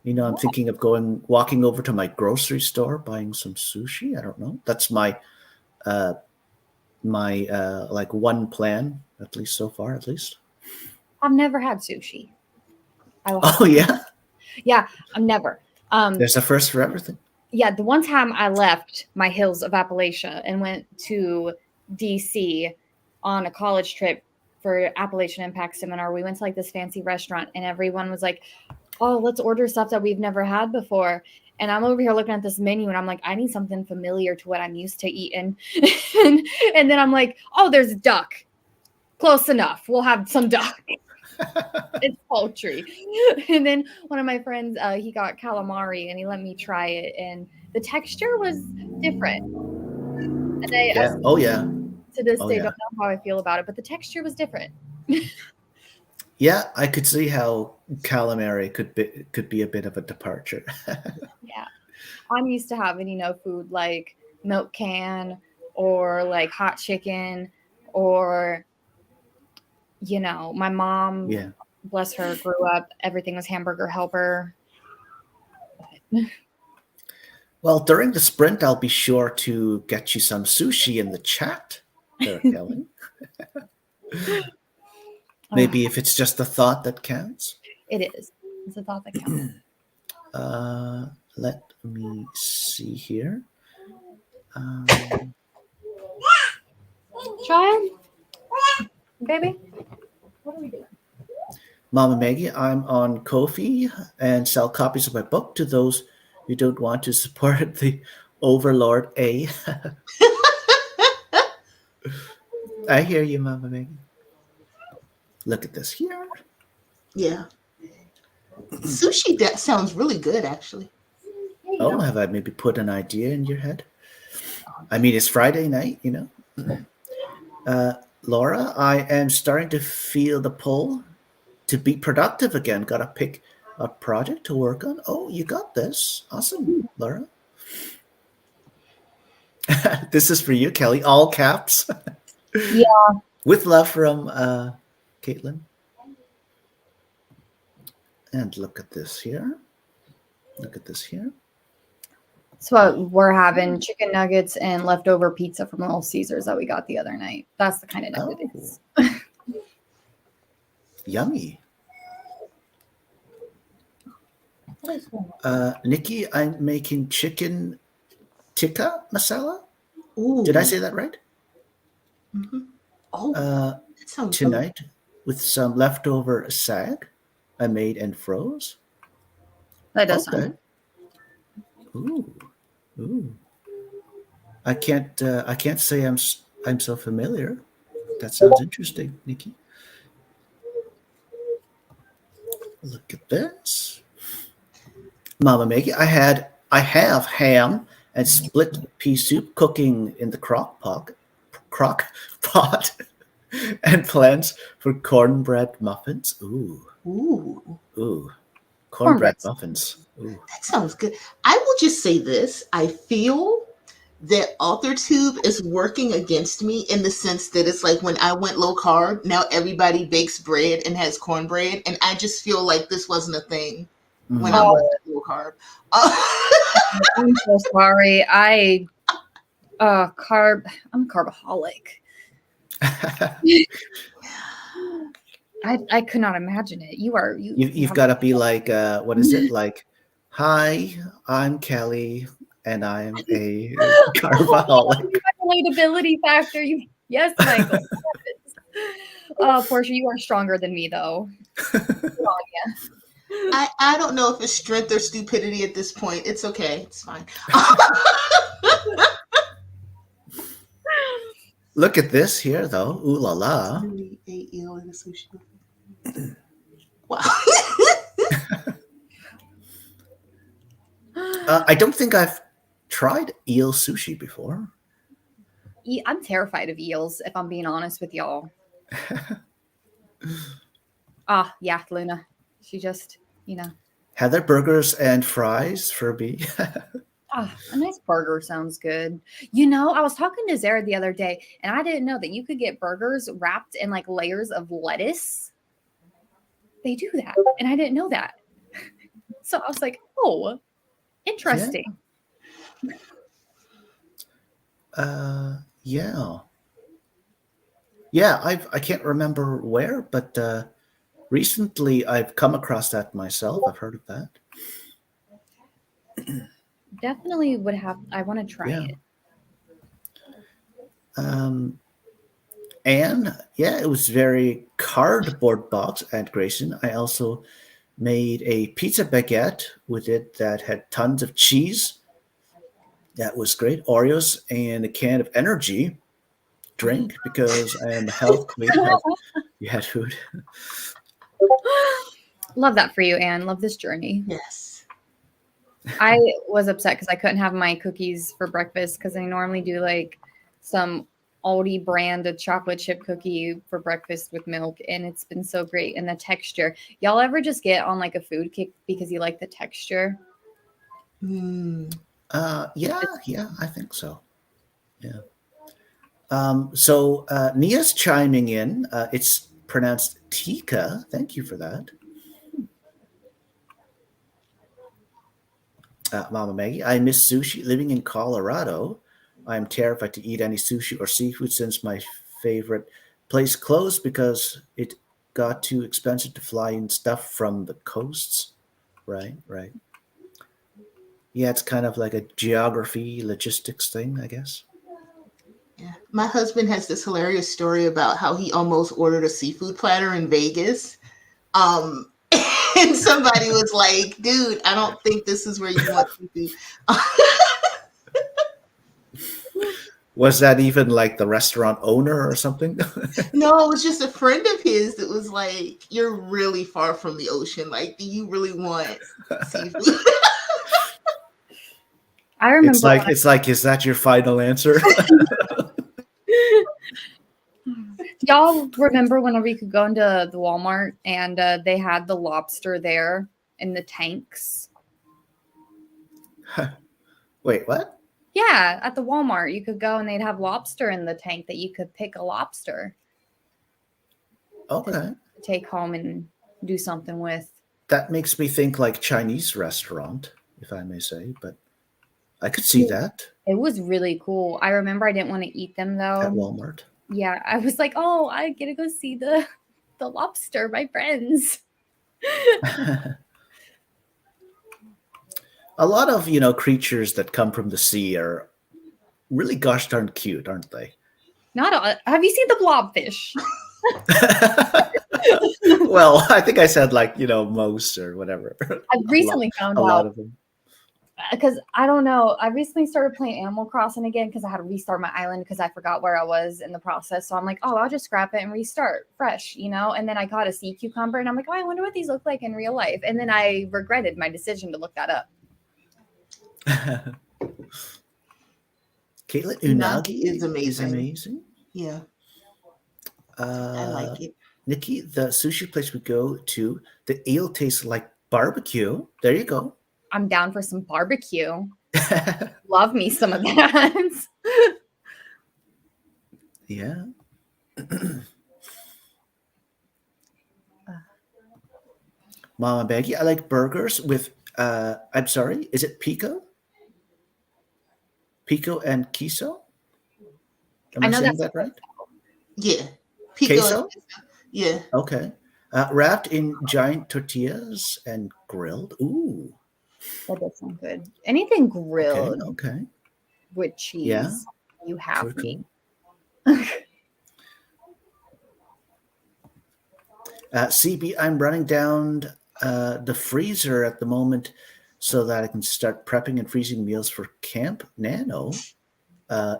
thinking of walking over to my grocery store, buying some sushi. I don't know. That's my like one plan, at least so far, at least. I've never had sushi. Oh yeah? Yeah, I've never. There's a first for everything. Yeah, the one time I left my hills of Appalachia and went to DC on a college trip for Appalachian Impact Seminar, we went to like this fancy restaurant and everyone was like, oh, let's order stuff that we've never had before. And I'm over here looking at this menu and I'm like, I need something familiar to what I'm used to eating. and then I'm like, oh, there's duck. Close enough. We'll have some duck. It's poultry. And then one of my friends, he got calamari and he let me try it. And the texture was different. And to this day, don't know how I feel about it, but the texture was different. Yeah, I could see how calamari could be a bit of a departure. Yeah. I'm used to having, food like milk can or like hot chicken or, my mom, Yeah. bless her, grew up, everything was Hamburger Helper. Well, during the sprint, I'll be sure to get you some sushi in the chat there, Kelly. Maybe if it's just a thought that counts. It is. It's a thought that counts. Let me see here. Child, baby, what are we doing? Mama Maggie, I'm on Ko-fi and sell copies of my book to those who don't want to support the Overlord A. I hear you, Mama Maggie. Look at this here. Yeah. Sushi, that sounds really good, actually. Oh, have I maybe put an idea in your head? I mean, it's Friday night, Laura, I am starting to feel the pull to be productive again. Got to pick a project to work on. Oh, you got this. Awesome, Laura. This is for you, Kelly. All caps. Yeah. With love from Caitlin. And look at this here. Look at this here. So we're having chicken nuggets and leftover pizza from Little Caesars that we got the other night. That's the kind of night it is. Yummy. Nikki, I'm making chicken tikka masala. Ooh. Did I say that right? Mm-hmm. Oh, that sounds tonight good. With some leftover sag I made and froze. That does sound good. Ooh. I can't say I'm so familiar. That sounds interesting, Nikki. Look at this. Mama Maggie, I have ham and split pea soup cooking in the crock pot and plans for cornbread muffins. Ooh. Cornbread muffins. Ooh. That sounds good. I will just say this. I feel that AuthorTube is working against me in the sense that it's like when I went low carb, now everybody bakes bread and has cornbread. And I just feel like this wasn't a thing when I went low carb. I'm so sorry. I'm a carbaholic. I could not imagine it. You've got to be like, what is it? Like, hi, I'm Kelly, and I'm a carbaholic. Relatability factor. Yes, Michael. Porscha, you are stronger than me, though. I don't know if it's strength or stupidity at this point. It's okay. It's fine. Look at this here, though. Ooh la la. Wow. I don't think I've tried eel sushi before. I'm terrified of eels, if I'm being honest with y'all. Yeah, Luna. She just, Heather, burgers and fries for me. A nice burger sounds good. I was talking to Zara the other day, and I didn't know that you could get burgers wrapped in like layers of lettuce. They do that, and I didn't know that. So I was like, oh, interesting. Yeah. I can't remember where, but recently I've come across that myself. I've heard of that. Definitely would have. I want to try it. And it was very cardboard box and Grayson. I also made a pizza baguette with it that had tons of cheese. That was great. Oreos and a can of energy drink because I am a health queen. You had food. Love that for you, Anne. Love this journey. Yes. I was upset because I couldn't have my cookies for breakfast because I normally do like some Aldi brand of chocolate chip cookie for breakfast with milk, and it's been so great. And the texture. Y'all ever just get on like a food kick because you like the texture? Mm. Yeah, I think so. Yeah. So Nia's chiming in. It's pronounced Tika. Thank you for that. Mama Maggie, I miss sushi. Living in Colorado, I'm terrified to eat any sushi or seafood since my favorite place closed because it got too expensive to fly in stuff from the coasts. Right. Yeah, it's kind of like a geography, logistics thing, I guess. Yeah. My husband has this hilarious story about how he almost ordered a seafood platter in Vegas. Um, and somebody was like, dude, I don't think this is where you want seafood. Was that even like the restaurant owner or something? No, it was just a friend of his that was like, you're really far from the ocean. Like, do you really want seafood? I It's remember. like is that your final answer? Y'all remember whenever you could go into the Walmart and they had the lobster there in the tanks? Wait, what? Yeah, at the Walmart, you could go and they'd have lobster in the tank that you could pick a lobster Okay. to take home and do something with. That makes me think like Chinese restaurant, if I may say, but I could see that It was really cool. I remember I didn't want to eat them at though. Walmart. Yeah, I was like, oh, I get to go see the lobster, my friends. A lot of, creatures that come from the sea are really gosh darn cute, aren't they? Not all, have you seen the blobfish? Well, I think I said like, most or whatever. I recently found A lot out of them. because I don't know. I recently started playing Animal Crossing again because I had to restart my island because I forgot where I was in the process. So I'm like, oh, I'll just scrap it and restart fresh, And then I caught a sea cucumber and I'm like, oh, I wonder what these look like in real life. And then I regretted my decision to look that up. Caitlin Unagi Unagi is amazing. amazing. Yeah. I like it. Nikki, the sushi place we go to, the eel tastes like barbecue. There you go. I'm down for some barbecue. Love me some of that. Yeah. Mama Maggie, I like burgers with, I'm sorry, is it pico? Pico and queso? Am I know saying that's that right? Yeah. Pico. Queso? Yeah. Okay. Wrapped in giant tortillas and grilled. Ooh. that does sound good. Anything grilled Okay. with cheese, Yeah. you have Very me. cool. CB, I'm running down the freezer at the moment so that I can start prepping and freezing meals for Camp Nano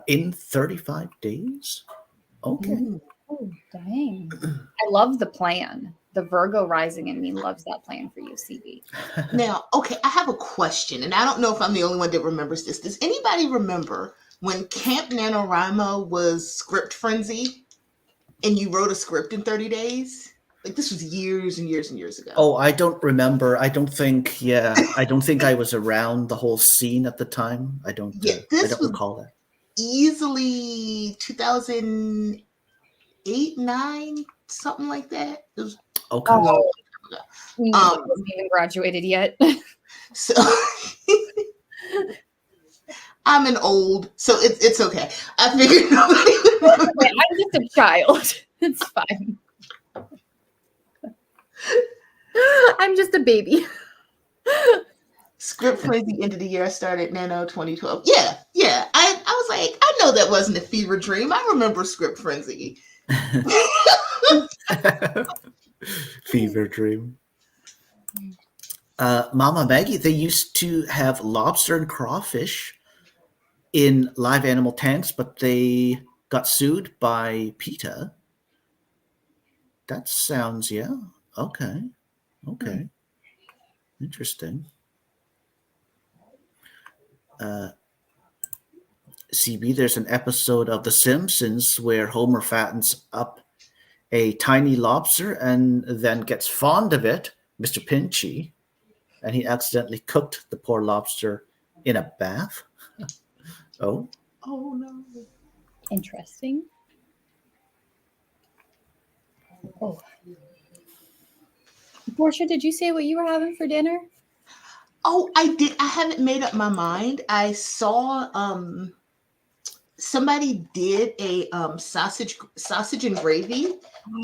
in 35 days. Okay. Mm. Oh, dang. I love the plan. The Virgo rising in me loves that plan for you, CB. Now, okay, I have a question, and I don't know if I'm the only one that remembers this. Does anybody remember when Camp NaNoWriMo was Script Frenzy and you wrote a script in 30 days? Like, this was years and years and years ago. Oh, I don't remember. I don't think I was around the whole scene at the time. I don't This was recall that. easily 2008, 9, something like that. It was Okay. a long time ago. We haven't even graduated yet. So I'm an old, so it's okay. I figured nobody would remember. I'm just a child. It's fine. I'm just a baby. Script Frenzy end of the year. I started Nano 2012. Yeah. I was like, I know that wasn't a fever dream. I remember Script Frenzy. Fever dream. Mama Maggie, they used to have lobster and crawfish in live animal tanks, but they got sued by PETA. That sounds, yeah. Okay. Interesting. CB, there's an episode of The Simpsons where Homer fattens up a tiny lobster and then gets fond of it, Mr. Pinchy, and he accidentally cooked the poor lobster in a bath. Oh, Oh no. Interesting. Oh, Portia, did you say what you were having for dinner? Oh, I did. I haven't made up my mind. I saw somebody did a sausage and gravy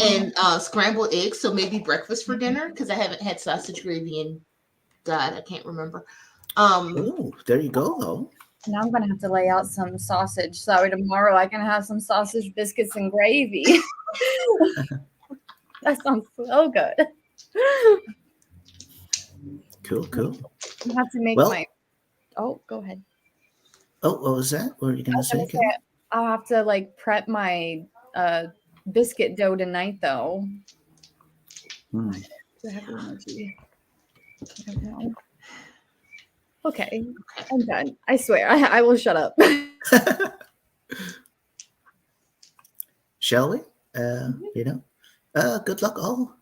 and scrambled eggs, so maybe breakfast for dinner because I haven't had sausage gravy in God, I can't remember. oh, there you go, though. Now I'm gonna have to lay out some sausage so tomorrow I can have some sausage biscuits and gravy. That sounds so good. Cool, cool. I have to make Well, my. Oh, go ahead. oh, what was that? What were you going to say, Gonna say, Kim? I'll have to like prep my biscuit dough tonight, though. Hmm. Do I have the energy? I don't know. Okay, I'm done. I swear, I will shut up. Shall we? Good luck all.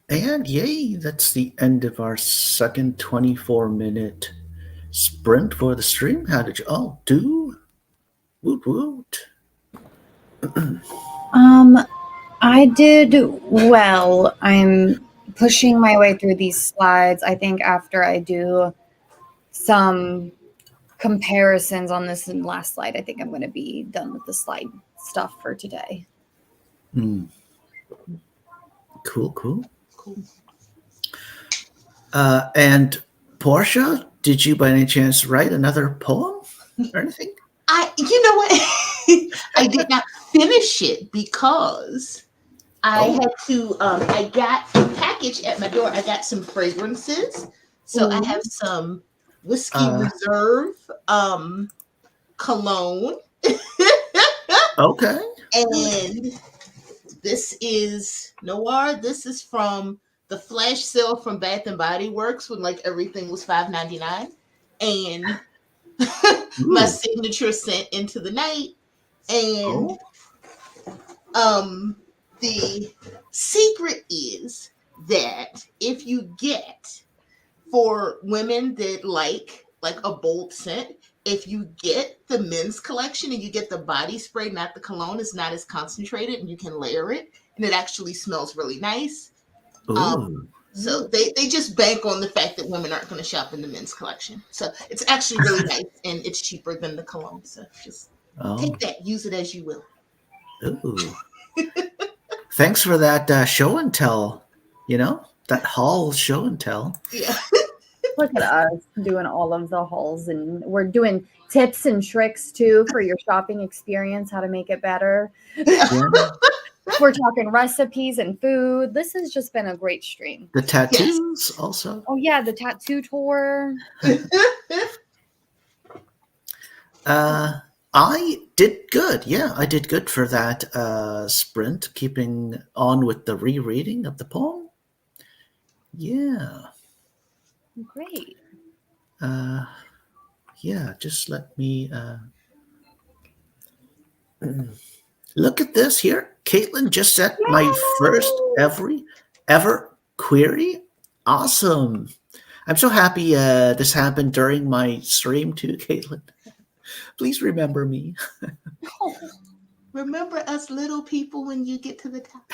And yay, that's the end of our second 24-minute sprint for the stream. How did you all do? Woot woot. Um, I did well. I'm pushing my way through these slides. I think after I do some comparisons on this last slide, I think I'm going to be done with the slide stuff for today. Cool. Cool. And Portia, did you by any chance write another poem or anything? You know what? I did not finish it because I had to. I got a package at my door. I got some fragrances, so I have some whiskey reserve cologne. Okay. And this is Noir. This is from the flash sale from Bath and Body Works when like everything was $5.99, and my signature scent Into the Night. And the secret is that if you get, for women that like a bold scent, if you get the men's collection and you get the body spray, not the cologne, it's not as concentrated and you can layer it and it actually smells really nice. So they just bank on the fact that women aren't going to shop in the men's collection. So it's actually really nice and it's cheaper than the cologne. So just take that, use it as you will. Ooh. Thanks for that show and tell, that haul show and tell. Yeah. Look at us doing all of the hauls, and we're doing tips and tricks too for your shopping experience, how to make it better. Yeah. We're talking recipes and food. This has just been a great stream. The tattoos also. Oh yeah, the tattoo tour. I did good. Yeah, I did good for that sprint, keeping on with the rereading of the poem. Yeah. Great. Yeah, just let me look at this here. Caitlin just set my first ever query. Awesome. I'm so happy this happened during my stream too, Caitlin. Please remember me. Remember us little people when you get to the top.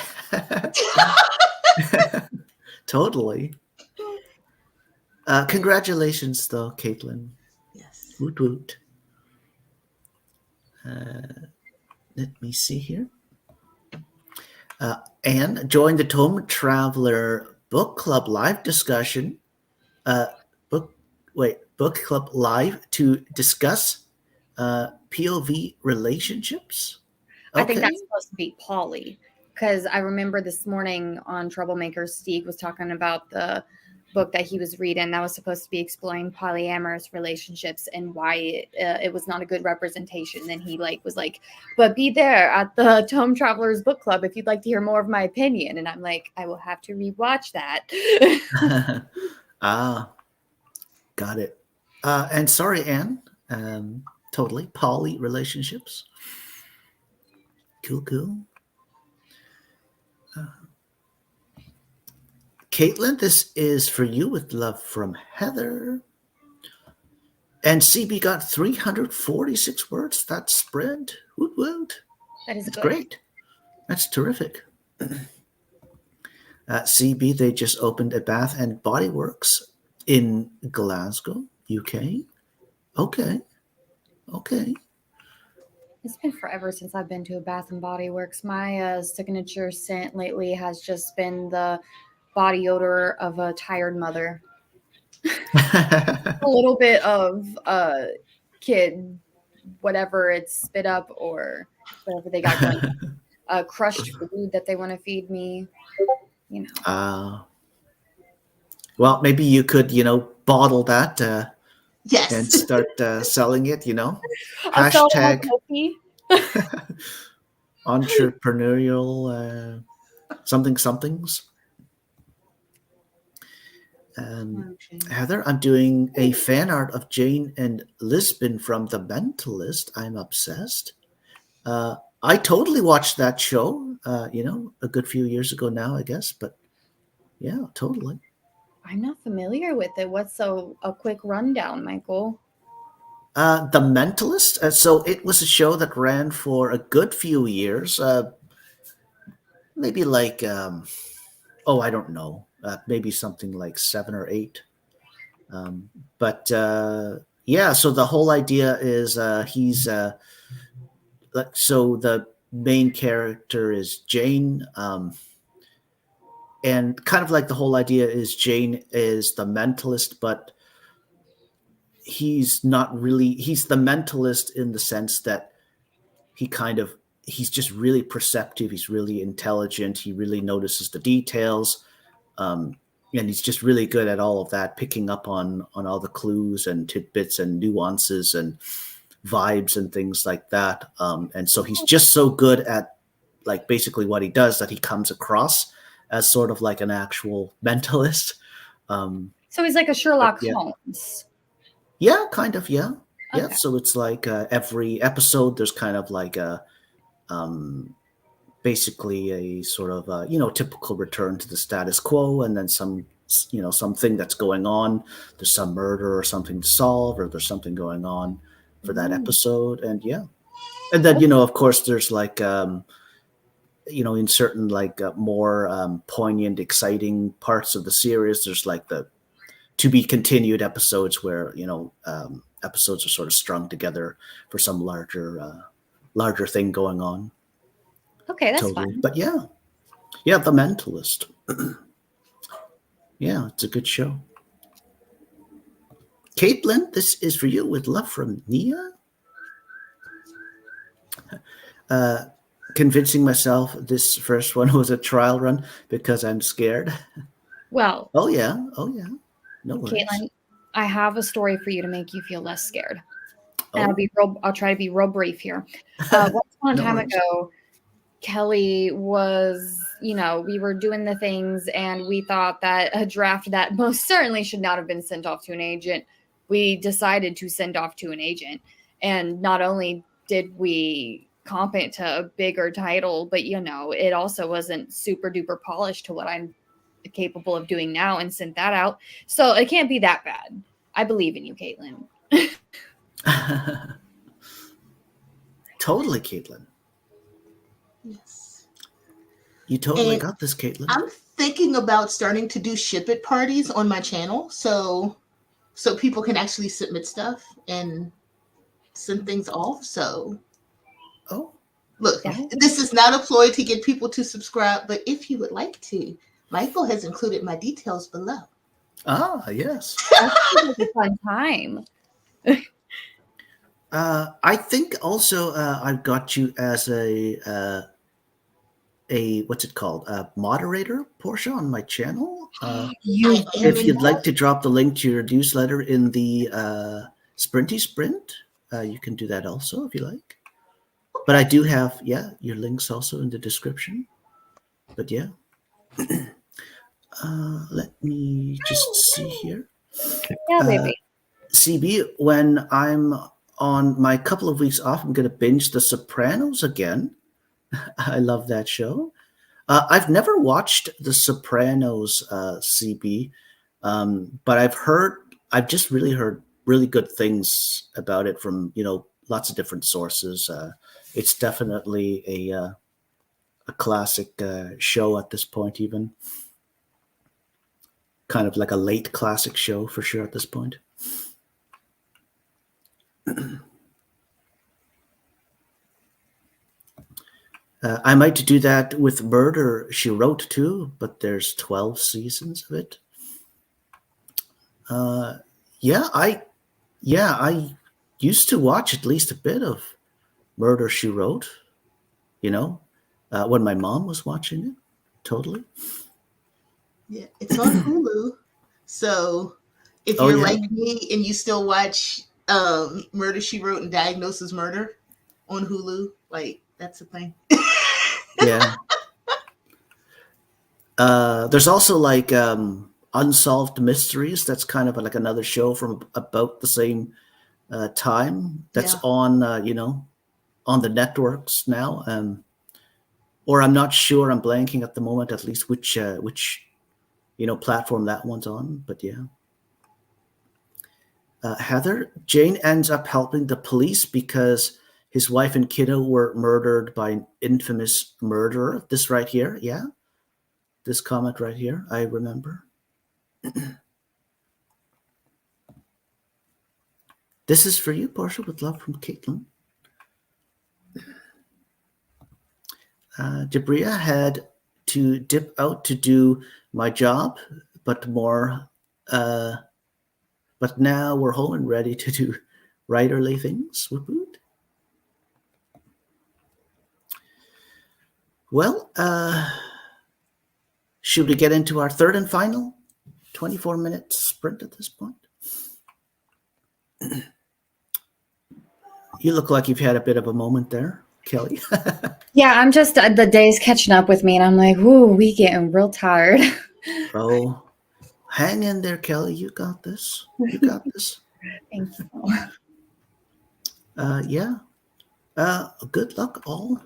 Totally. Congratulations, though, Caitlin. Yes. Woot woot. Let me see here. Anne joined the Tome Traveler Book Club live discussion. Book Club live to discuss POV relationships. Okay. I think that's supposed to be Polly, because I remember this morning on Troublemaker, Steve was talking about the book that he was reading that was supposed to be exploring polyamorous relationships and why it was not a good representation. Then he was like, but be there at the Tome Travelers Book Club if you'd like to hear more of my opinion. And I'm like, I will have to rewatch that. Got it. And sorry, Anne. Totally. Poly relationships. Cool. Caitlin, this is for you with love from Heather. And CB got 346 words. That's spread. Woot woot. That is good. Great. That's terrific. CB, they just opened a Bath and Body Works in Glasgow, UK. Okay. It's been forever since I've been to a Bath and Body Works. My signature scent lately has just been the body odor of a tired mother. A little bit of kid, whatever it's spit up or whatever they got going. Crushed food that they want to feed me, Well, maybe you could, bottle that yes. and start selling it, Hashtag entrepreneurial somethings. Heather, I'm doing a fan art of Jane and Lisbon from The Mentalist. I'm obsessed. I totally watched that show, a good few years ago now, I guess. But, Yeah, totally. I'm not familiar with it. What's a quick rundown, Michael? The Mentalist. So it was a show that ran for a good few years. Maybe like I don't know. Maybe something like 7 or 8. Um, but yeah, so the whole idea is so the main character is Jane, and kind of like the whole idea is Jane is the mentalist, but he's not really. He's the mentalist in the sense that he kind of he's just really perceptive. He's really intelligent. He really notices the details. Um, and he's just really good at all of that, picking up on all the clues and tidbits and nuances and vibes and things like that. And so he's just so good at like basically what he does that he comes across as sort of like an actual mentalist. So he's like a Sherlock Yeah. Holmes. Yeah, kind of. Yeah. Yeah. Okay. So it's like every episode, there's kind of like a basically a sort of typical return to the status quo, and then something that's going on. There's some murder or something to solve, or there's something going on for that episode, and yeah, and then of course there's like in certain like more poignant, exciting parts of the series, there's like the to be continued episodes where episodes are sort of strung together for some larger thing going on. Okay, that's Totally. fun. But yeah, The Mentalist. Yeah, it's a good show. Caitlin, this is for you with love from Nia. Convincing myself this first one was a trial run because I'm scared. Well, Oh yeah. No worries. Caitlin, I have a story for you to make you feel less scared. And Oh. I'll try to be real brief here. Once upon a No time worries. ago, Kelly was, we were doing the things and we thought that a draft that most certainly should not have been sent off to an agent, we decided to send off to an agent. And not only did we comp it to a bigger title, but, it also wasn't super duper polished to what I'm capable of doing now, and sent that out. So it can't be that bad. I believe in you, Caitlin. Totally, Caitlin. Yes. You totally And got this, Caitlin. I'm thinking about starting to do ship it parties on my channel, so people can actually submit stuff and send things off. So Oh. look, Yeah. this is not a ploy to get people to subscribe, but if you would like to, Michael has included my details below. Ah, yes. That sounds like a fun time. I think also I've got you as a what's it called? Moderator, Porscha, on my channel. You I am If in you'd like to drop the link to your newsletter in the Sprinty Sprint, you can do that also if you like. But I do have your links also in the description. But yeah. Let me just see here. Yeah, baby. CB, when I'm on my couple of weeks off, I'm going to binge The Sopranos again. I love that show. I've never watched The Sopranos, CB, but I've just really heard really good things about it from lots of different sources. It's definitely a classic show at this point, even kind of like a late classic show for sure at this point. I might do that with Murder, She Wrote too, but there's 12 seasons of it. I used to watch at least a bit of Murder, She Wrote, when my mom was watching it. Totally. Yeah, it's on Hulu. So if you're like me and you still watch Murder, She Wrote and Diagnosis Murder on Hulu, like that's a thing. Yeah. There's also like Unsolved Mysteries. That's kind of like another show from about the same time. That's on on the networks now. Or I'm not sure. I'm blanking at the moment. At least which platform that one's on. But yeah. Heather, Jane ends up helping the police because his wife and kiddo were murdered by an infamous murderer. This right here, yeah. This comment right here, I remember. This is for you, Porscha, with love from Caitlin. Debria had to dip out to do my job, but now we're home and ready to do writerly things. Woot. Well, should we get into our third and final 24-minute sprint at this point? You look like you've had a bit of a moment there, Kelly. Yeah, I'm just the day's catching up with me, and I'm like, "Ooh, we getting real tired." Oh, hang in there, Kelly. You got this. You got this. Thank you. Yeah. Good luck, all.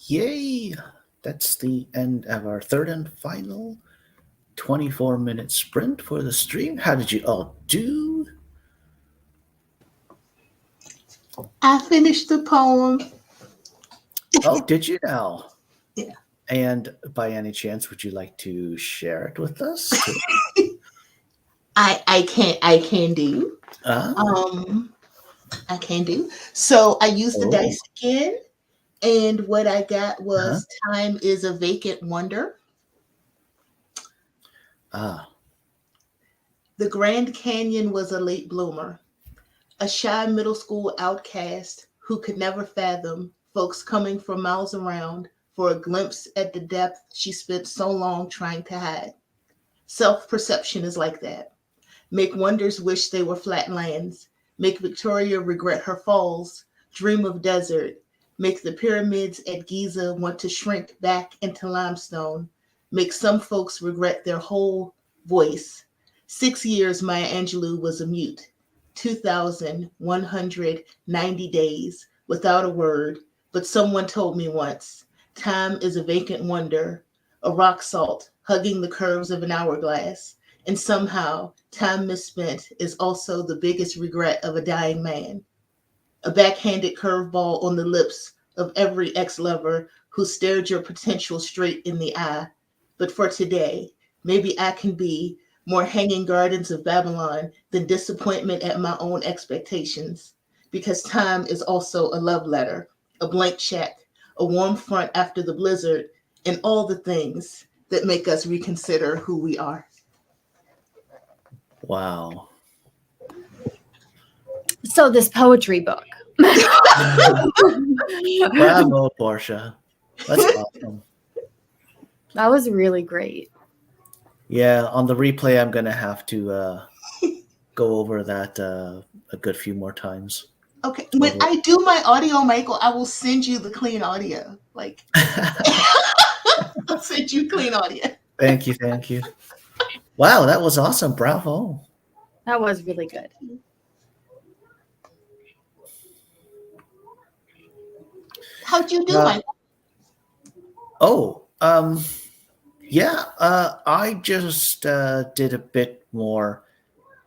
Yay! That's the end of our third and final 24-minute sprint for the stream. How did you all do? I finished the poem. Oh, did you now? Yeah. And by any chance, would you like to share it with us? I can do. Ah, I can do. So I used the oh, dice again, and what I got uh-huh. was time is a vacant wonder. Ah, The Grand Canyon was a late bloomer, a shy middle school outcast who could never fathom folks coming from miles around for a glimpse at the depth she spent so long trying to hide. Self perception is like that. Make wonders wish they were flat lands. Make Victoria regret her falls, dream of desert. Make the pyramids at Giza want to shrink back into limestone. Make some folks regret their whole voice. 6 years Maya Angelou was a mute. 2,190 days without a word. But someone told me once time is a vacant wonder, a rock salt hugging the curves of an hourglass. And somehow, time misspent is also the biggest regret of a dying man. A backhanded curveball on the lips of every ex lover who stared your potential straight in the eye. But for today, maybe I can be more hanging gardens of Babylon than disappointment at my own expectations. Because time is also a love letter, a blank check, a warm front after the blizzard, and all the things that make us reconsider who we are. wow. So this poetry book. Bravo, Porscha. That's awesome. That was really great. Yeah, on the replay, I'm going to have to go over that a good few more times. Okay, when Over. I do my audio, Michael, I will send you the clean audio. Like, I'll send you clean audio. Thank you, thank you. Wow, that was awesome. Bravo. That was really good. How'd you do, Michael? Oh, yeah, I just did a bit more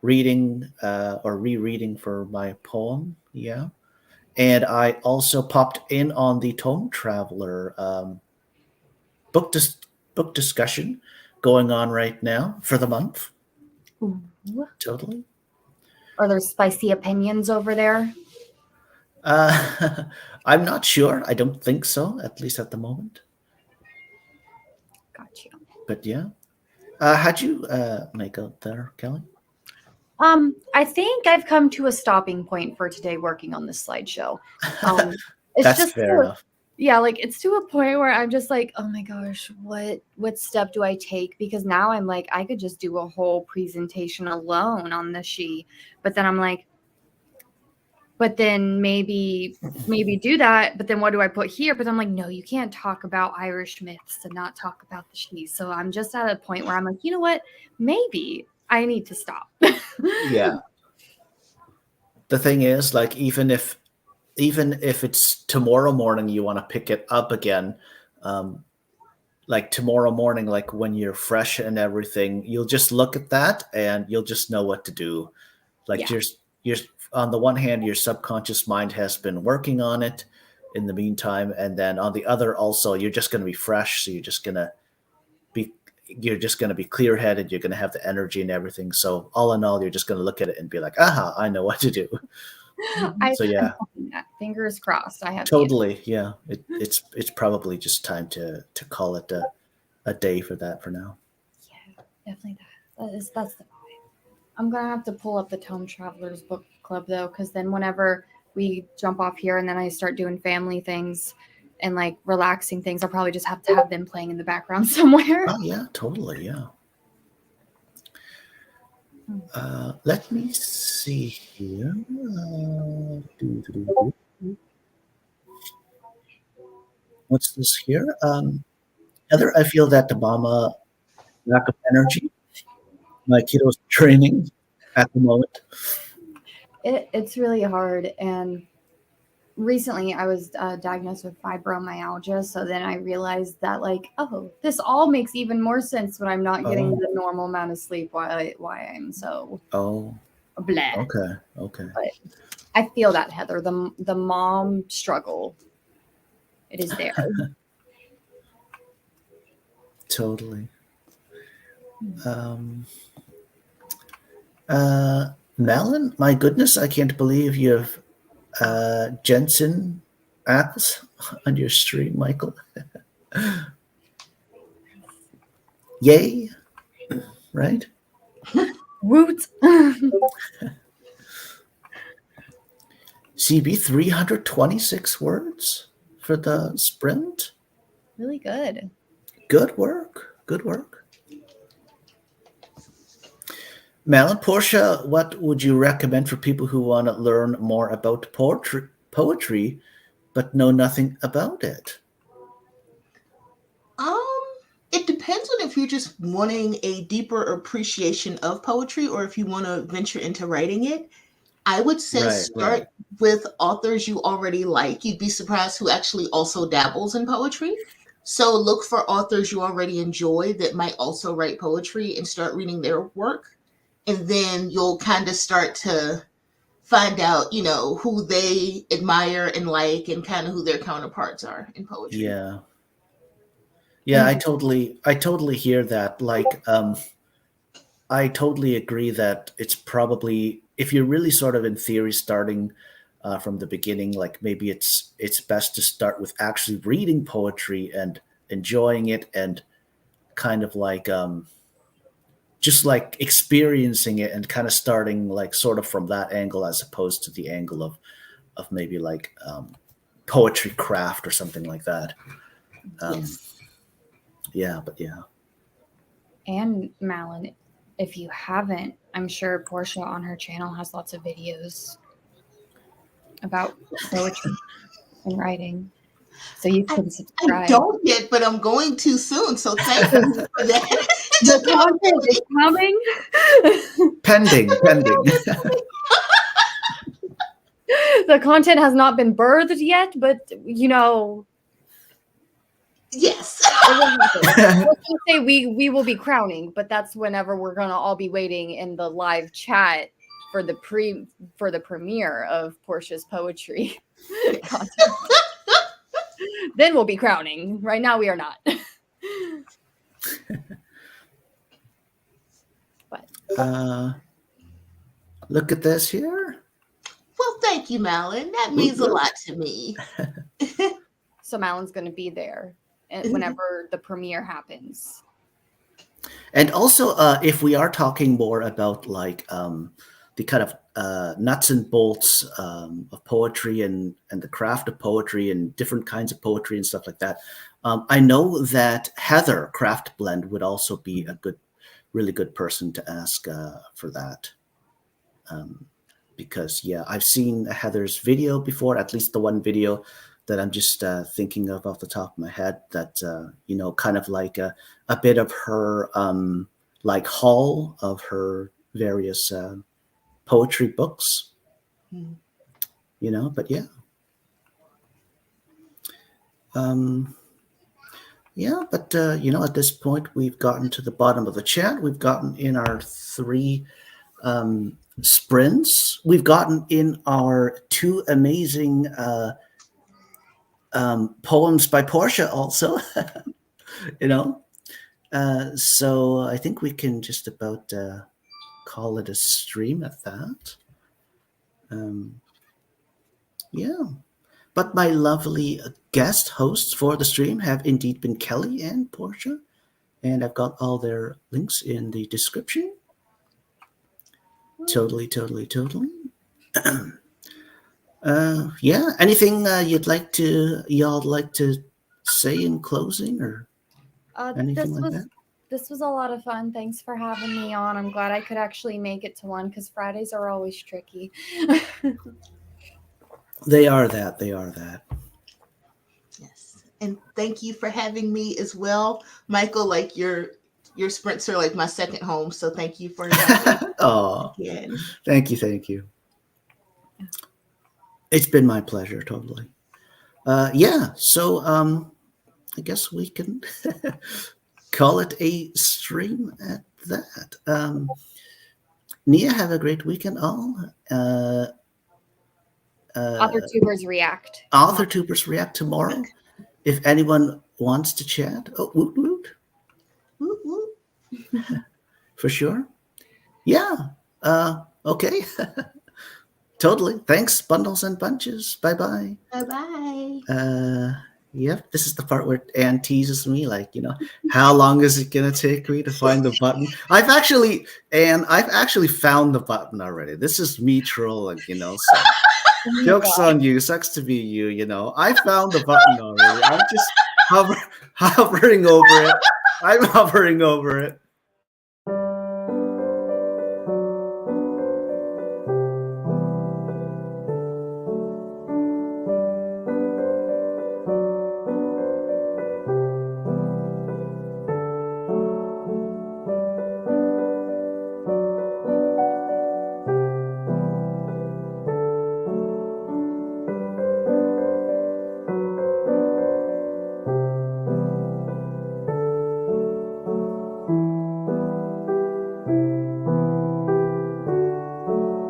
reading or rereading for my poem. Yeah. And I also popped in on the Tome Traveler book dis- book discussion going on right now for the month. Ooh. Totally. Are there spicy opinions over there? I'm not sure. I don't think so, at least at the moment. Got you. But yeah. How'd you make out there, Kelly? I think I've come to a stopping point for today working on this slideshow. It's That's just fair enough. yeah, like it's to a point where I'm just like, oh my gosh, what step do I take? Because now I'm like, I could just do a whole presentation alone on the sheet, but then I'm like, but then maybe do that, but then what do I put here? But I'm like, no, you can't talk about Irish myths and not talk about the she. So I'm just at a point where I'm like, you know what? Maybe I need to stop. Yeah. The thing is, like, even if it's tomorrow morning, you want to pick it up again. Like tomorrow morning, like when you're fresh and everything, you'll just look at that and you'll just know what to do. Like Yeah. you're on the one hand, your subconscious mind has been working on it in the meantime, and then on the other, also you're just going to be fresh, so you're just going to be clear headed. You're going to have the energy and everything. So all in all, you're just going to look at it and be like, aha, I know what to do. So yeah, I'm hoping that. Fingers crossed. I have the totally. Yeah, it's probably just time to call it a day for that for now. Yeah, definitely that's the vibe. I'm gonna have to pull up the Tome Travelers book club though, because then whenever we jump off here and then I start doing family things and like relaxing things, I'll probably just have to have them playing in the background somewhere. Oh yeah, totally. Yeah. Let me see here. What's this here? Heather, I feel that the mama lack of energy. My kiddo's training at the moment. It's really hard, and recently I was diagnosed with fibromyalgia, so then I realized that like, oh, this all makes even more sense when I'm not getting Oh, the normal amount of sleep. Why I'm so oh, blah. okay, okay. But I feel that, Heather, the mom struggle. It is there. Totally. Um, Malin, my goodness, I can't believe you have Jensen apples on your stream, Michael. Yay, right? Woot. CB 326 words for the sprint. Really good. Good work. Good work. Malin, Porscha, what would you recommend for people who want to learn more about poetry but know nothing about it? Um, it depends on if you're just wanting a deeper appreciation of poetry or if you want to venture into writing it. I would say Right, right. start with authors you already like. You'd be surprised who actually also dabbles in poetry. So look for authors you already enjoy that might also write poetry and start reading their work. And then you'll kind of start to find out, who they admire and like and kind of who their counterparts are in poetry. Yeah. Yeah, And I totally hear that. Like, I totally agree that it's probably, if you're really sort of in theory starting from the beginning, like maybe it's best to start with actually reading poetry and enjoying it and kind of like just like experiencing it and kind of starting like sort of from that angle as opposed to the angle of maybe like poetry craft or something like that. yes. Yeah, but yeah. And Malin, if you haven't, I'm sure Portia on her channel has lots of videos about poetry and writing. So you I, can I subscribe. don't yet, but I'm going to soon. So thank you for that. The content is coming. Pending. The content has not been birthed yet, but Yes. it will happen. I was gonna say we will be crowning, but that's whenever we're gonna all be waiting in the live chat for the premiere of Portia's poetry content. Then we'll be crowning. Right now we are not. But Look at this here. Well, thank you, Malin. That means a lot to me. so Malin's gonna be there whenever the premiere happens. And also, if we are talking more about like the kind of nuts and bolts of poetry and the craft of poetry and different kinds of poetry and stuff like that, I know that Heather Craft Blend would also be a really good person to ask for that. Because yeah, I've seen Heather's video before, at least the one video that I'm just thinking of off the top of my head that, kind of like a bit of her like haul of her various poetry books, but yeah. But at this point, we've gotten to the bottom of the chat. We've gotten in our 3 sprints. We've gotten in our 2 amazing poems by Porscha also, so I think we can just about call it a stream at that. Yeah. But my lovely guest hosts for the stream have indeed been Kelly and Porscha, and I've got all their links in the description. Totally. Yeah. Anything y'all like to say in closing or anything like that? This was a lot of fun. Thanks for having me on. I'm glad I could actually make it to one because Fridays are always tricky. They are that. Yes. And thank you for having me as well. Michael, like your sprints are like my second home. So thank you for inviting me Oh, again. thank you. It's been my pleasure, totally. Yeah, so I guess we can call it a stream at that. Nia, have a great weekend, all. Author tubers react. Author Tubers react tomorrow. If anyone wants to chat, woot woot, Whoop, whoop. for sure. Yeah. Okay. Totally. Thanks, bundles and bunches. Bye bye. Bye-bye. Yep. This is the part where Anne teases me, like, how long is it gonna take me to find the button? I've actually found the button already. This is me trolling, so. Joke's on you. Sucks to be you. I found the button already. I'm just hovering over it. I'm hovering over it.